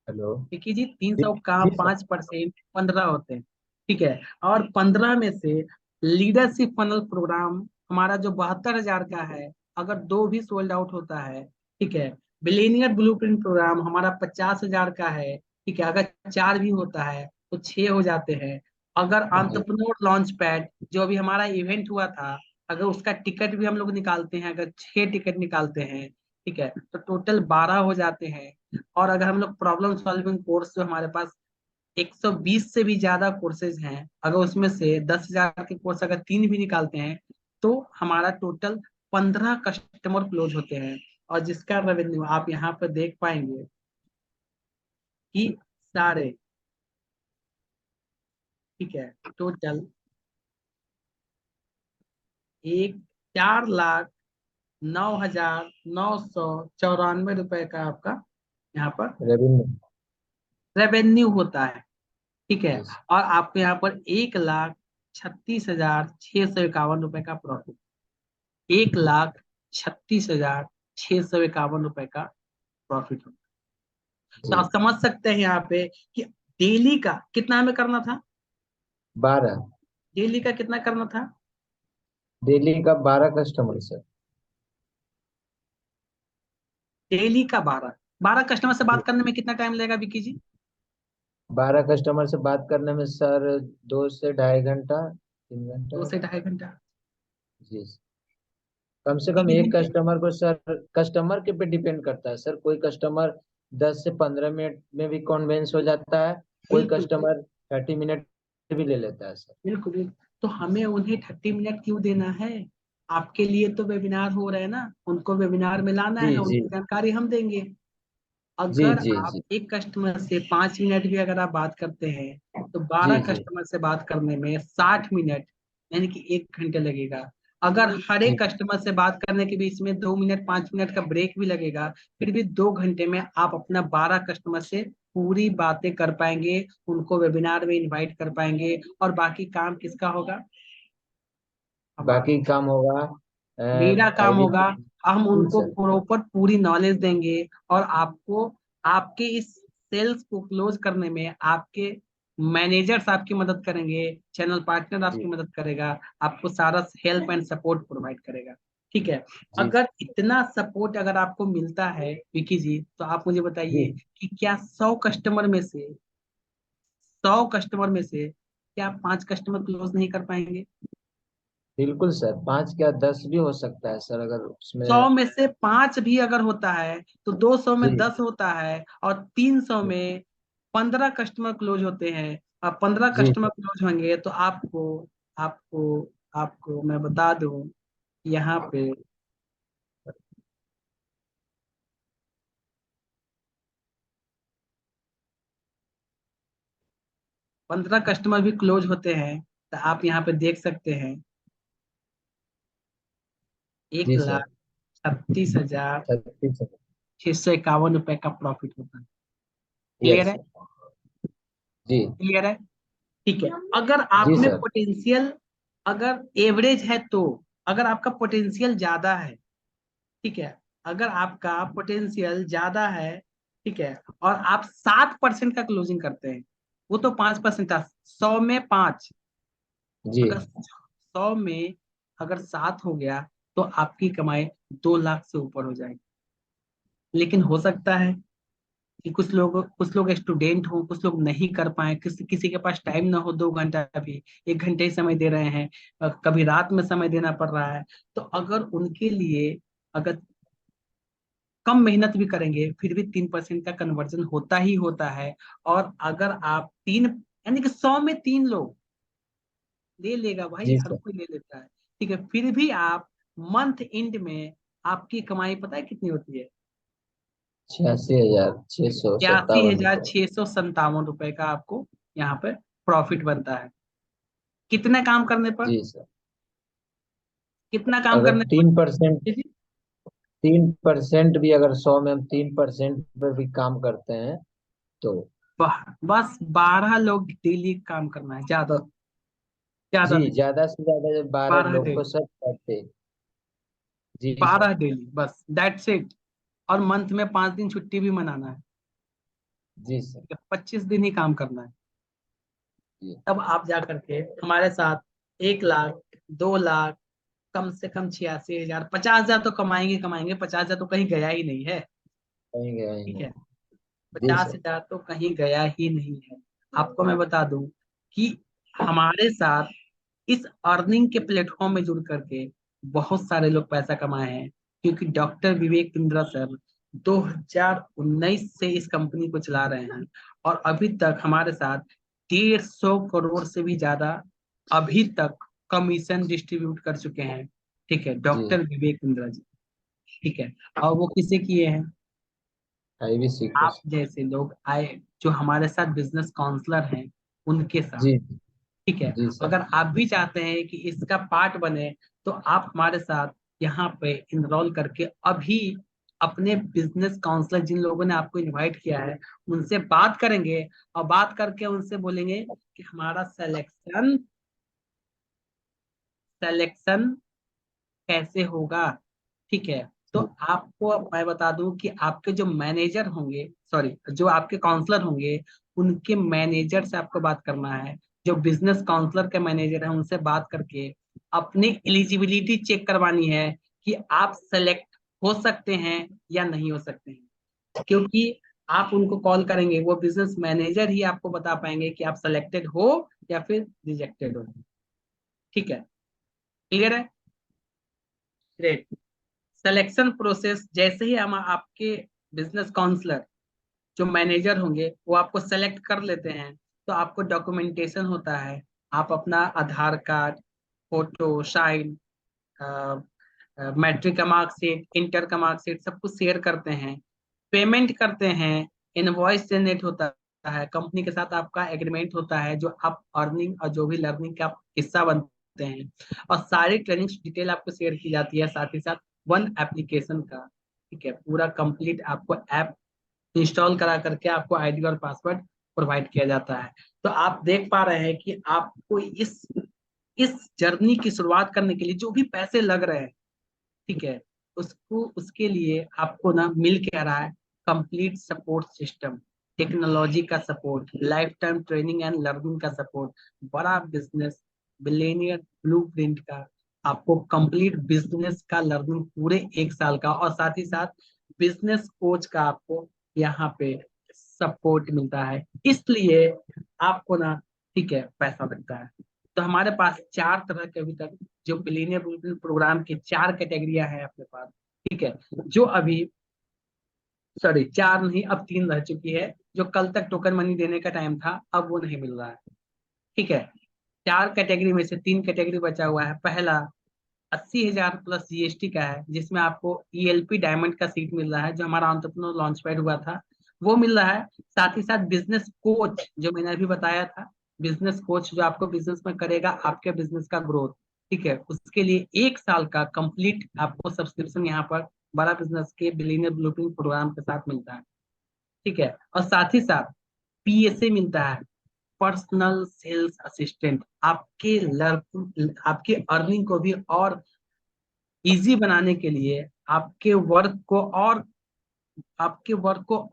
हेलो। विकी जी, तीन जी सौ का जी सर। 5% 15 होते हैं। ठीक है, और 15 में से लीडरशिप फनल प्रोग्राम हमारा जो 72,000 का है, अगर 2 भी सोल्ड आउट होता है, ठीक है, बिलियनियर ब्लूप्रिंट प्रोग्राम हमारा 50,000 का है, ठीक है, अगर 4 भी होता है तो 6 हो जाते हैं। अगर जी एंटरप्रेन्योर लॉन्च पैड जो अभी हमारा इवेंट हुआ था, अगर उसका टिकट भी हम लोग निकालते हैं, अगर 6 टिकट निकालते हैं, ठीक है, तो टोटल 12 हो जाते हैं। और अगर हम लोग प्रॉब्लम सॉल्विंग कोर्स जो हमारे पास 120 से भी ज्यादा कोर्सेज हैं, अगर उसमें से 10,000 के कोर्स अगर 3 भी निकालते हैं, तो हमारा टोटल 15 कस्टमर क्लोज होते हैं। और जिसका रेवेन्यू आप यहाँ पर देख पाएंगे कि सारे, ठीक है, टोटल 4,09,994 का आपका यहाँ पर रेवेन्यू। रेवेन्यू होता है। ठीक है, यस। और आपको यहाँ पर 1,36,651 रुपए का प्रॉफिट, 1,36,651 रुपए का प्रॉफिट होता है। तो जी। आप समझ सकते हैं यहाँ पे कि डेली का कितना हमें करना था, 12। डेली का कितना करना था, डेली का 12 कस्टमर सर। डेली का 12 कस्टमर से बात करने में कितना टाइम लगेगा विकी जी? 12 कस्टमर से बात करने में सर 2 से ढाई घंटा, 2 3 घंटा। से ढाई घंटा जी। कम से कम 3 एक घंटे कस्टमर को सर, कस्टमर के पे डिपेंड करता है सर। कोई कस्टमर 10 से 15 मिनट में भी कन्वेंस हो जाता है, कोई बिल्कुल कस्टमर 30 मिनट भी ले लेता है सर। बिल्कुल बिल्कुल। तो हमें उन्हें 30 मिनट क्यों देना है? आपके लिए तो वेबिनार हो रहे हैं ना, उनको वेबिनार में लाना जी है, जी उनकी जानकारी हम देंगे। जी अगर जी आप जी एक कस्टमर से 5 मिनट भी अगर आप बात करते हैं, तो जी 12 जी कस्टमर से बात करने में 60 मिनट, यानी कि 1 घंटे लगेगा। अगर हर जी एक कस्टमर से बात करने के बीच में 2 मिनट 5 मिनट का ब्रेक भी लगेगा, फिर भी 2 घंटे में आप अपना 12 कस्टमर से पूरी बातें कर पाएंगे, उनको वेबिनार में इनवाइट कर पाएंगे, और बाकी काम किसका होगा? हमारा, बाकी काम होगा मेरा काम आईडी। होगा। हम जी उनको सर। प्रॉपर पूरी नॉलेज देंगे, और आपको, आपके इस सेल्स को क्लोज करने में आपके मैनेजर्स आपकी मदद करेंगे, चैनल पार्टनर आपकी जी मदद करेगा, आपको सारा हेल्प एंड सपोर्ट प्रोवाइड करेगा। ठीक है, जी अगर इतना सपोर्ट अगर आपको मिलता है विकी जी, तो आप मुझे जी। बताइए कि क्या 100 कस्टमर में से क्या 5 कस्टमर क्लोज नहीं कर पाएंगे? बिल्कुल सर, 5 क्या 10 भी हो सकता है सर, अगर उसमें। 100 में से 5 भी अगर होता है, तो 200 में जी 10 होता है, और 300 जी में 15 कस्टमर क्लोज होते हैं। अब 15 जी कस्टमर क्लोज होंगे तो आपको आपको आपको मैं बता दूं, यहाँ पे 15 कस्टमर भी क्लोज होते हैं, तो आप यहाँ पे देख सकते हैं एक जी लाख सर। छत्तीस हजार 36। छह सौ इक्यावन रुपए का प्रॉफिट होता है। क्लियर यस है? सर। जी क्लियर है? ठीक है, अगर आप जी में सर। पोटेंशियल, अगर एवरेज है तो, अगर आपका पोटेंशियल ज्यादा है, ठीक है, अगर आपका पोटेंशियल ज्यादा है, ठीक है, और आप 7% का क्लोजिंग करते हैं, वो तो 5% था, 100 में 5, जी अगर 100 में अगर 7 हो गया, तो आपकी कमाई 2 लाख से ऊपर हो जाएगी। लेकिन हो सकता है कि कुछ लोग स्टूडेंट हो, कुछ लोग नहीं कर पाए, किसी किसी के पास टाइम ना हो, 2 घंटा भी 1 घंटे ही समय दे रहे हैं, कभी रात में समय देना पड़ रहा है। तो अगर उनके लिए, अगर कम मेहनत भी करेंगे फिर भी 3% का कन्वर्जन होता ही होता है। और अगर आप तीन, यानी कि 100 में 3 लोग ले लेगा भाई, जी हर सर। कोई ले लेता है। ठीक है, फिर भी आप मंथ एंड में आपकी कमाई पता है कितनी होती है? 86,657 रुपये। 86,657 रुपए का आपको यहाँ पे प्रॉफिट बनता है। कितने काम करने पर? जी सर। कितना काम अगर करने पर? 3%, जी जी। 3% भी, अगर 100 में हम 3% पे भी काम करते हैं तो। बस 12 लोग डेली काम करना है, ज्यादा ज्यादा जी, नहीं। ज्यादा से ज्यादा जब 12 12 लोग को डेली, सब करते। जी सर। 12 डेली, बस दैट्स इट। और मंथ में 5 दिन छुट्टी भी मनाना है। जी सर। 25 दिन ही काम करना है। जी तब आप जा करके हमारे साथ 1 लाख, 2 लाख, कम से कम 86,000, 50,000 तो कमाएंगे कमाएंगे। 50,000 तो कहीं गया ही नहीं है। कहीं गए ही ठीक है, नहीं। जी पचास सर। हजार तो कहीं गया ही नहीं है। आपको मैं बता दूं कि हमारे साथ इस अर्निंग के प्लेटफॉर्म में जुड़ करके बहुत सारे लोग पैसा कमाए हैं। क्योंकि डॉक्टर विवेक बिंद्रा सर 2019 से इस कंपनी को चला रहे हैं, और अभी तक हमारे साथ 150 करोड़ से भी ज्यादा अभी तक कमीशन डिस्ट्रीब्यूट कर चुके हैं। ठीक है, जी। डॉक्टर विवेक बिंद्रा जी। ठीक है, और वो किसे किए हैं? IBC को। आप जैसे लोग आए, जो हमारे साथ बिजनेस काउंसलर हैं, उनके साथ। जी। ठीक है, जी सर। अगर आप भी चाहते हैं कि इसका पार्ट बने, तो आप हमारे साथ यहाँ पे इनरोल करके अभी अपने बिजनेस काउंसलर, जिन लोगों ने आपको इनवाइट किया है, उनसे बात करेंगे। और बात करके उनसे बोलेंगे कि हमारा सिलेक्शन सिलेक्शन कैसे होगा। ठीक है, तो आपको मैं बता दूं कि आपके जो मैनेजर होंगे, सॉरी, जो आपके काउंसलर होंगे, उनके मैनेजर से आपको बात करना है। जो बिजनेस काउंसलर के मैनेजर हैं, उनसे बात करके अपनी एलिजिबिलिटी चेक करवानी है कि आप सेलेक्ट हो सकते हैं या नहीं हो सकते हैं। क्योंकि आप उनको कॉल करेंगे, वो बिजनेस मैनेजर ही आपको बता पाएंगे कि आप सेलेक्टेड हो या फिर रिजेक्टेड हो। ठीक है, क्लियर है? ग्रेट। सिलेक्शन प्रोसेस जैसे ही हम आपके बिजनेस काउंसलर, जो मैनेजर होंगे, वो आपको सेलेक्ट कर लेते हैं, तो आपको डॉक्यूमेंटेशन होता है। आप अपना आधार कार्ड, फोटो, साइन, मैट्रिक का मार्कशीट, इंटर का मार्कशीट, सब कुछ शेयर करते हैं, पेमेंट करते हैं, इनवॉइस जनरेट होता है, कंपनी के साथ आपका एग्रीमेंट होता है, जो आप अर्निंग और जो भी लर्निंग का हिस्सा बनते हैं, और सारी ट्रेनिंग डिटेल आपको शेयर की जाती है, साथ ही साथ वन एप्लीकेशन का। ठीक है, पूरा कंप्लीट आपको ऐप इंस्टॉल करा करके आपको आईडी और पासवर्ड प्रोवाइड किया जाता है। तो आप देख पा रहे हैं कि आपको इस जर्नी की शुरुआत करने के लिए जो भी पैसे लग रहे हैं, ठीक है, उसको उसके लिए आपको ना मिल क्या रहा है? कंप्लीट सपोर्ट सिस्टम, टेक्नोलॉजी का support, life time training and learning का सपोर्ट, बड़ा बिजनेस बिलियनियर ब्लूप्रिंट का, आपको कंप्लीट बिजनेस का लर्निंग पूरे 1 साल का, और साथ ही साथ बिजनेस कोच का आपको यहाँ पे सपोर्ट मिलता है। इसलिए आपको ना, ठीक है, पैसा लगता है। तो हमारे पास 4 तरह के अभी तक, जो बिलियनियर प्रोग्राम की 4 कैटेगरियां हैं अपने पास। ठीक है, जो अभी, सॉरी, 4 नहीं, अब 3 रह चुकी है। जो कल तक टोकन मनी देने का टाइम था, अब वो नहीं मिल रहा है। ठीक है, 4 कैटेगरी में से 3 कैटेगरी बचा हुआ है। पहला 80,000 प्लस जीएसटी का है, जिसमें आपको ईएलपी डायमंड का सीट मिल रहा है, जो हमारा एंटरप्रेन्योर लॉन्च पैड हुआ था, वो मिल रहा है। साथ ही साथ बिजनेस कोच, जो मैंने अभी बताया था, बिजनेस कोच जो आपको बिजनेस में करेगा आपके बिजनेस का ग्रोथ। ठीक है, उसके लिए 1 साल का कंप्लीट आपको सब्सक्रिप्शन यहाँ पर बड़ा बिजनेस के बिलियनियर ब्लूप्रिंट प्रोग्राम के साथ मिलता है। ठीक है, और साथ ही साथ पीएसए मिलता है, पर्सनल सेल्स असिस्टेंट। आपके अर्निंग को भी और इजी बनाने के लिए, आपके वर्क को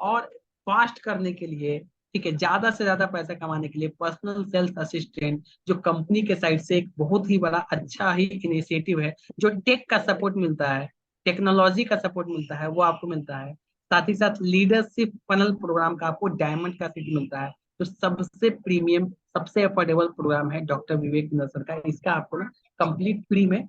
और फास्ट करने के लिए, ठीक है, ज्यादा से ज्यादा पैसा कमाने के लिए, पर्सनल सेल्स असिस्टेंट, जो कंपनी के साइड से एक बहुत ही बड़ा अच्छा ही इनिशिएटिव है, जो टेक का सपोर्ट मिलता है, टेक्नोलॉजी का सपोर्ट मिलता है, वो आपको मिलता है। साथ ही साथ लीडरशिप फनल प्रोग्राम का आपको डायमंड का सीट मिलता है। तो सबसे प्रीमियम, सबसे अफोर्डेबल प्रोग्राम है डॉक्टर विवेक बिंद्रा सर का। इसका आपको ना कंप्लीट फ्री में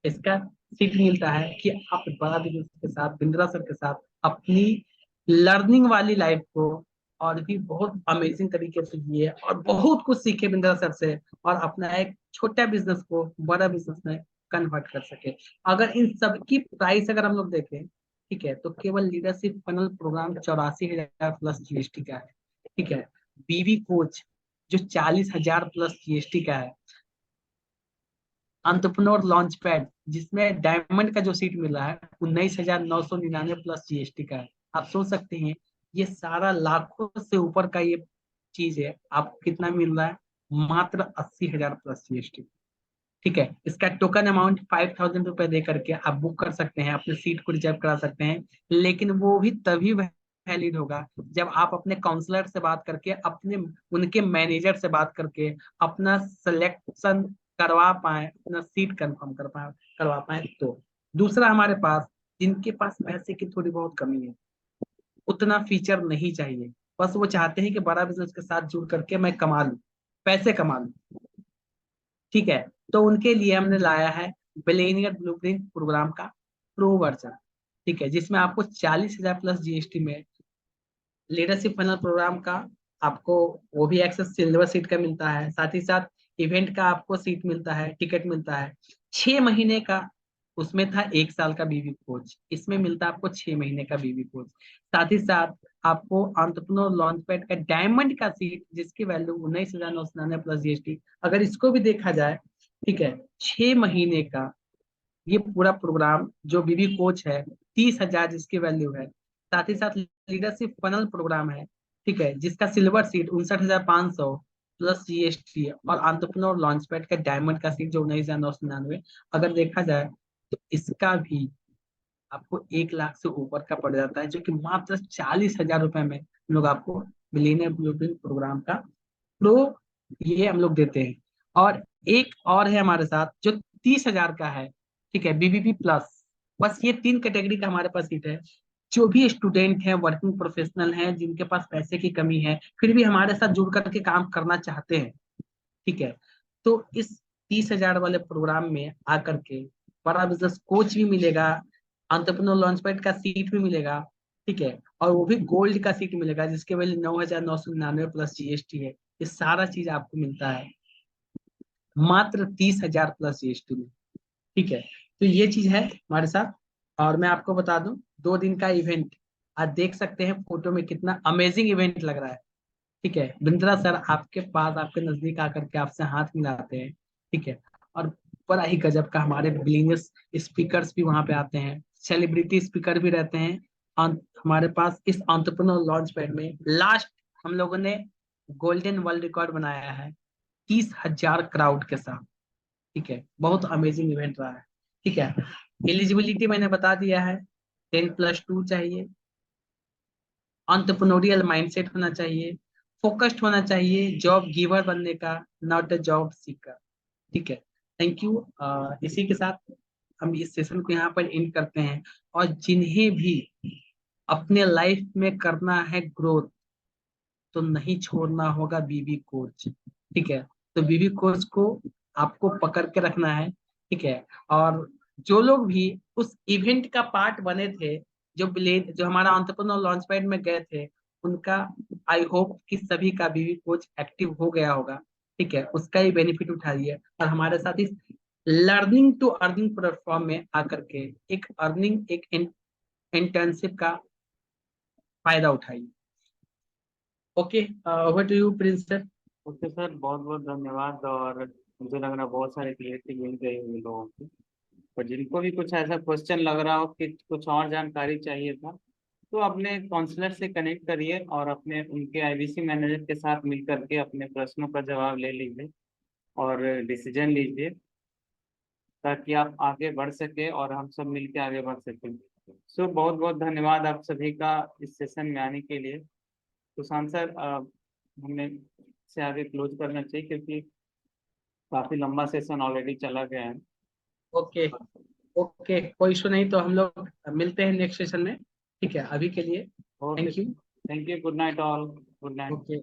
इसका सीट मिलता है कि आप बड़ा बिजनेस के साथ, बिंद्रा सर के साथ अपनी लर्निंग वाली लाइफ को और भी बहुत अमेजिंग तरीके से जिए और बहुत कुछ सीखे बिंद्रा सर से, और अपना एक छोटा बिजनेस को बड़ा बिजनेस में कन्वर्ट कर सके। अगर इन सब की प्राइस अगर हम लोग देखें, ठीक है, तो केवल leadership funnel program 84,000 plus GST का है। ठीक है, बीवी कोच जो 40,000 प्लस जीएसटी का है, अंतरप्रेन्योर लॉन्च पैड जिसमें डायमंड का जो सीट मिला है 19,999 प्लस जीएसटी का है। आप सोच सकते हैं ये सारा लाखों से ऊपर का ये चीज है, आपको कितना मिल रहा है? मात्र 80,000 प्लस जीएसटी। ठीक है, इसका टोकन अमाउंट 5,000 रुपए दे करके आप बुक कर सकते हैं, अपने सीट को रिजर्व करा सकते हैं, लेकिन वो भी तभी वैलिड होगा जब आप अपने काउंसलर से बात करके, अपने उनके मैनेजर से बात करके अपना सिलेक्शन करवा पाए, अपना सीट कंफर्म करवा पाए तो। दूसरा, हमारे पास जिनके पास पैसे की थोड़ी बहुत कमी है, उतना फीचर नहीं चाहिए, बस वो चाहते हैं कि बड़ा बिजनेस के साथ जुड़ करके मैं कमा लूं, पैसे कमा लूं, ठीक है, तो उनके लिए हमने लाया है बिलियनियर ब्लूप्रिंट प्रोग्राम का प्रो वर्जन। ठीक है, जिसमें आपको 40,000 प्लस जीएसटी में लीडरशिप फनल प्रोग्राम का आपको वो भी एक्सेस सिल्वर सीट का मिलता है। साथ ही साथ इवेंट का आपको सीट मिलता है, टिकट मिलता है 6 महीने का। उसमें था 1 साल का बीवी कोच, इसमें मिलता है आपको 6 महीने का बीवी कोच। साथ ही साथ आपको एंटरप्रेन्योर लॉन्च पैड का डायमंड का सीट जिसकी वैल्यू 19,999 प्लस जीएसटी। अगर इसको भी देखा जाए, ठीक है, 6 महीने का ये पूरा प्रोग्राम जो बीबी कोच है 30,000 जिसकी वैल्यू है। साथ ही साथ लीडरशिप फनल प्रोग्राम है, ठीक है, जिसका सिल्वर सीट 59,500 प्लस जीएसटी, और एंटरप्रेन्योर लॉन्च पैड का डायमंड का सीट जो 19,999। अगर देखा जाए तो इसका भी आपको 1 लाख से ऊपर का पड़ जाता है, जो कि मात्र 40,000 रुपए में हम लोग आपको मिलीनियर ब्लूप्रिंट प्रोग्राम का प्रो ये हम लोग देते हैं। और एक और है हमारे साथ जो 30,000 का है, ठीक है, बीबीपी प्लस। बस ये 3 कैटेगरी का हमारे पास सीट है। जो भी स्टूडेंट हैं, वर्किंग प्रोफेशनल हैं, जिनके पास पैसे की कमी है, फिर भी हमारे साथ जुड़ करके काम करना चाहते हैं, ठीक है, तो इस 30,000 वाले प्रोग्राम में आकर के बड़ा बिजनेस कोच भी मिलेगा, एंटरप्रेन्योर लॉन्च पैड का सीट भी मिलेगा, ठीक है, और वो भी गोल्ड का सीट मिलेगा जिसके वैल्यू 9,999 प्लस जीएसटी है। ये सारा चीज आपको मिलता है मात्र 30,000 प्लस जीएसटी में। ठीक है, तो ये चीज है हमारे साथ। और मैं आपको बता दूं, 2 दिन का इवेंट, आज देख सकते हैं फोटो में कितना अमेजिंग इवेंट लग रहा है। ठीक है, बिंद्रा सर आपके पास, आपके नजदीक आकर के आपसे हाथ मिलाते हैं, ठीक है, और बड़ा ही गजब का हमारे बिलियनियर्स स्पीकर्स भी वहां पे आते हैं, सेलिब्रिटी स्पीकर भी रहते हैं। हमारे पास इस एंटरप्रेन्योर लॉन्च पैड में लास्ट हम लोगों ने गोल्डन वर्ल्ड रिकॉर्ड बनाया है 30,000 क्राउड के साथ। ठीक है, बहुत अमेजिंग इवेंट रहा है। ठीक है, एलिजिबिलिटी मैंने बता दिया है, 10+2 चाहिए, एंटरप्रेन्योरियल माइंडसेट होना चाहिए, फोकस्ड होना चाहिए, जॉब गिवर बनने का, नॉट अ जॉब सीकर। ठीक है, थैंक यू। इसी के साथ हम इस सेशन को यहाँ पर एंड करते हैं। और जिन्हें भी अपने लाइफ में करना है ग्रोथ, तो नहीं छोड़ना होगा बीबी कोच। ठीक है, तो बीबी कोच को आपको पकड़ के रखना है। ठीक है, और जो लोग भी उस इवेंट का पार्ट बने थे, जो हमारा एंटरप्रेन्योर लॉन्च पैड में गए थे, उनका आई होप कि सभी का बीबी कोच एक्टिव हो गया होगा। ठीक है, उसका ही बेनिफिट उठाइए और हमारे साथ इस लर्निंग टू अर्निंग प्लेटफॉर्म में आकर के एक अर्निंग, एक इंटर्नशिप का फायदा उठाइए। Okay, over to you Prince sir. Okay sir, बहुत बहुत धन्यवाद। और मुझे लग रहा है बहुत सारी क्लियरिटी मिल गई होगी लोगों को, और जिनको भी कुछ ऐसा क्वेश्चन लग रहा हो कि कुछ और जानकारी चाहिए था, तो अपने काउंसलर से कनेक्ट करिए और अपने उनके आईबीसी मैनेजर के साथ मिल करके अपने प्रश्नों का जवाब ले लीजिए और डिसीजन लीजिए, ताकि आप आगे बढ़ सके और हम सब मिल के आगे बढ़ सकें। सो बहुत बहुत धन्यवाद आप सभी का इस सेशन में आने के लिए। सुशांत सर, हमें से आगे क्लोज करना चाहिए क्योंकि काफी लंबा सेशन ऑलरेडी चला गया है। ओके, ओके, कोई इशू नहीं, तो हम लोग मिलते हैं नेक्स्ट सेशन में। ठीक है, अभी के लिए okay, thank you. Thank you, good night all, good night. Okay.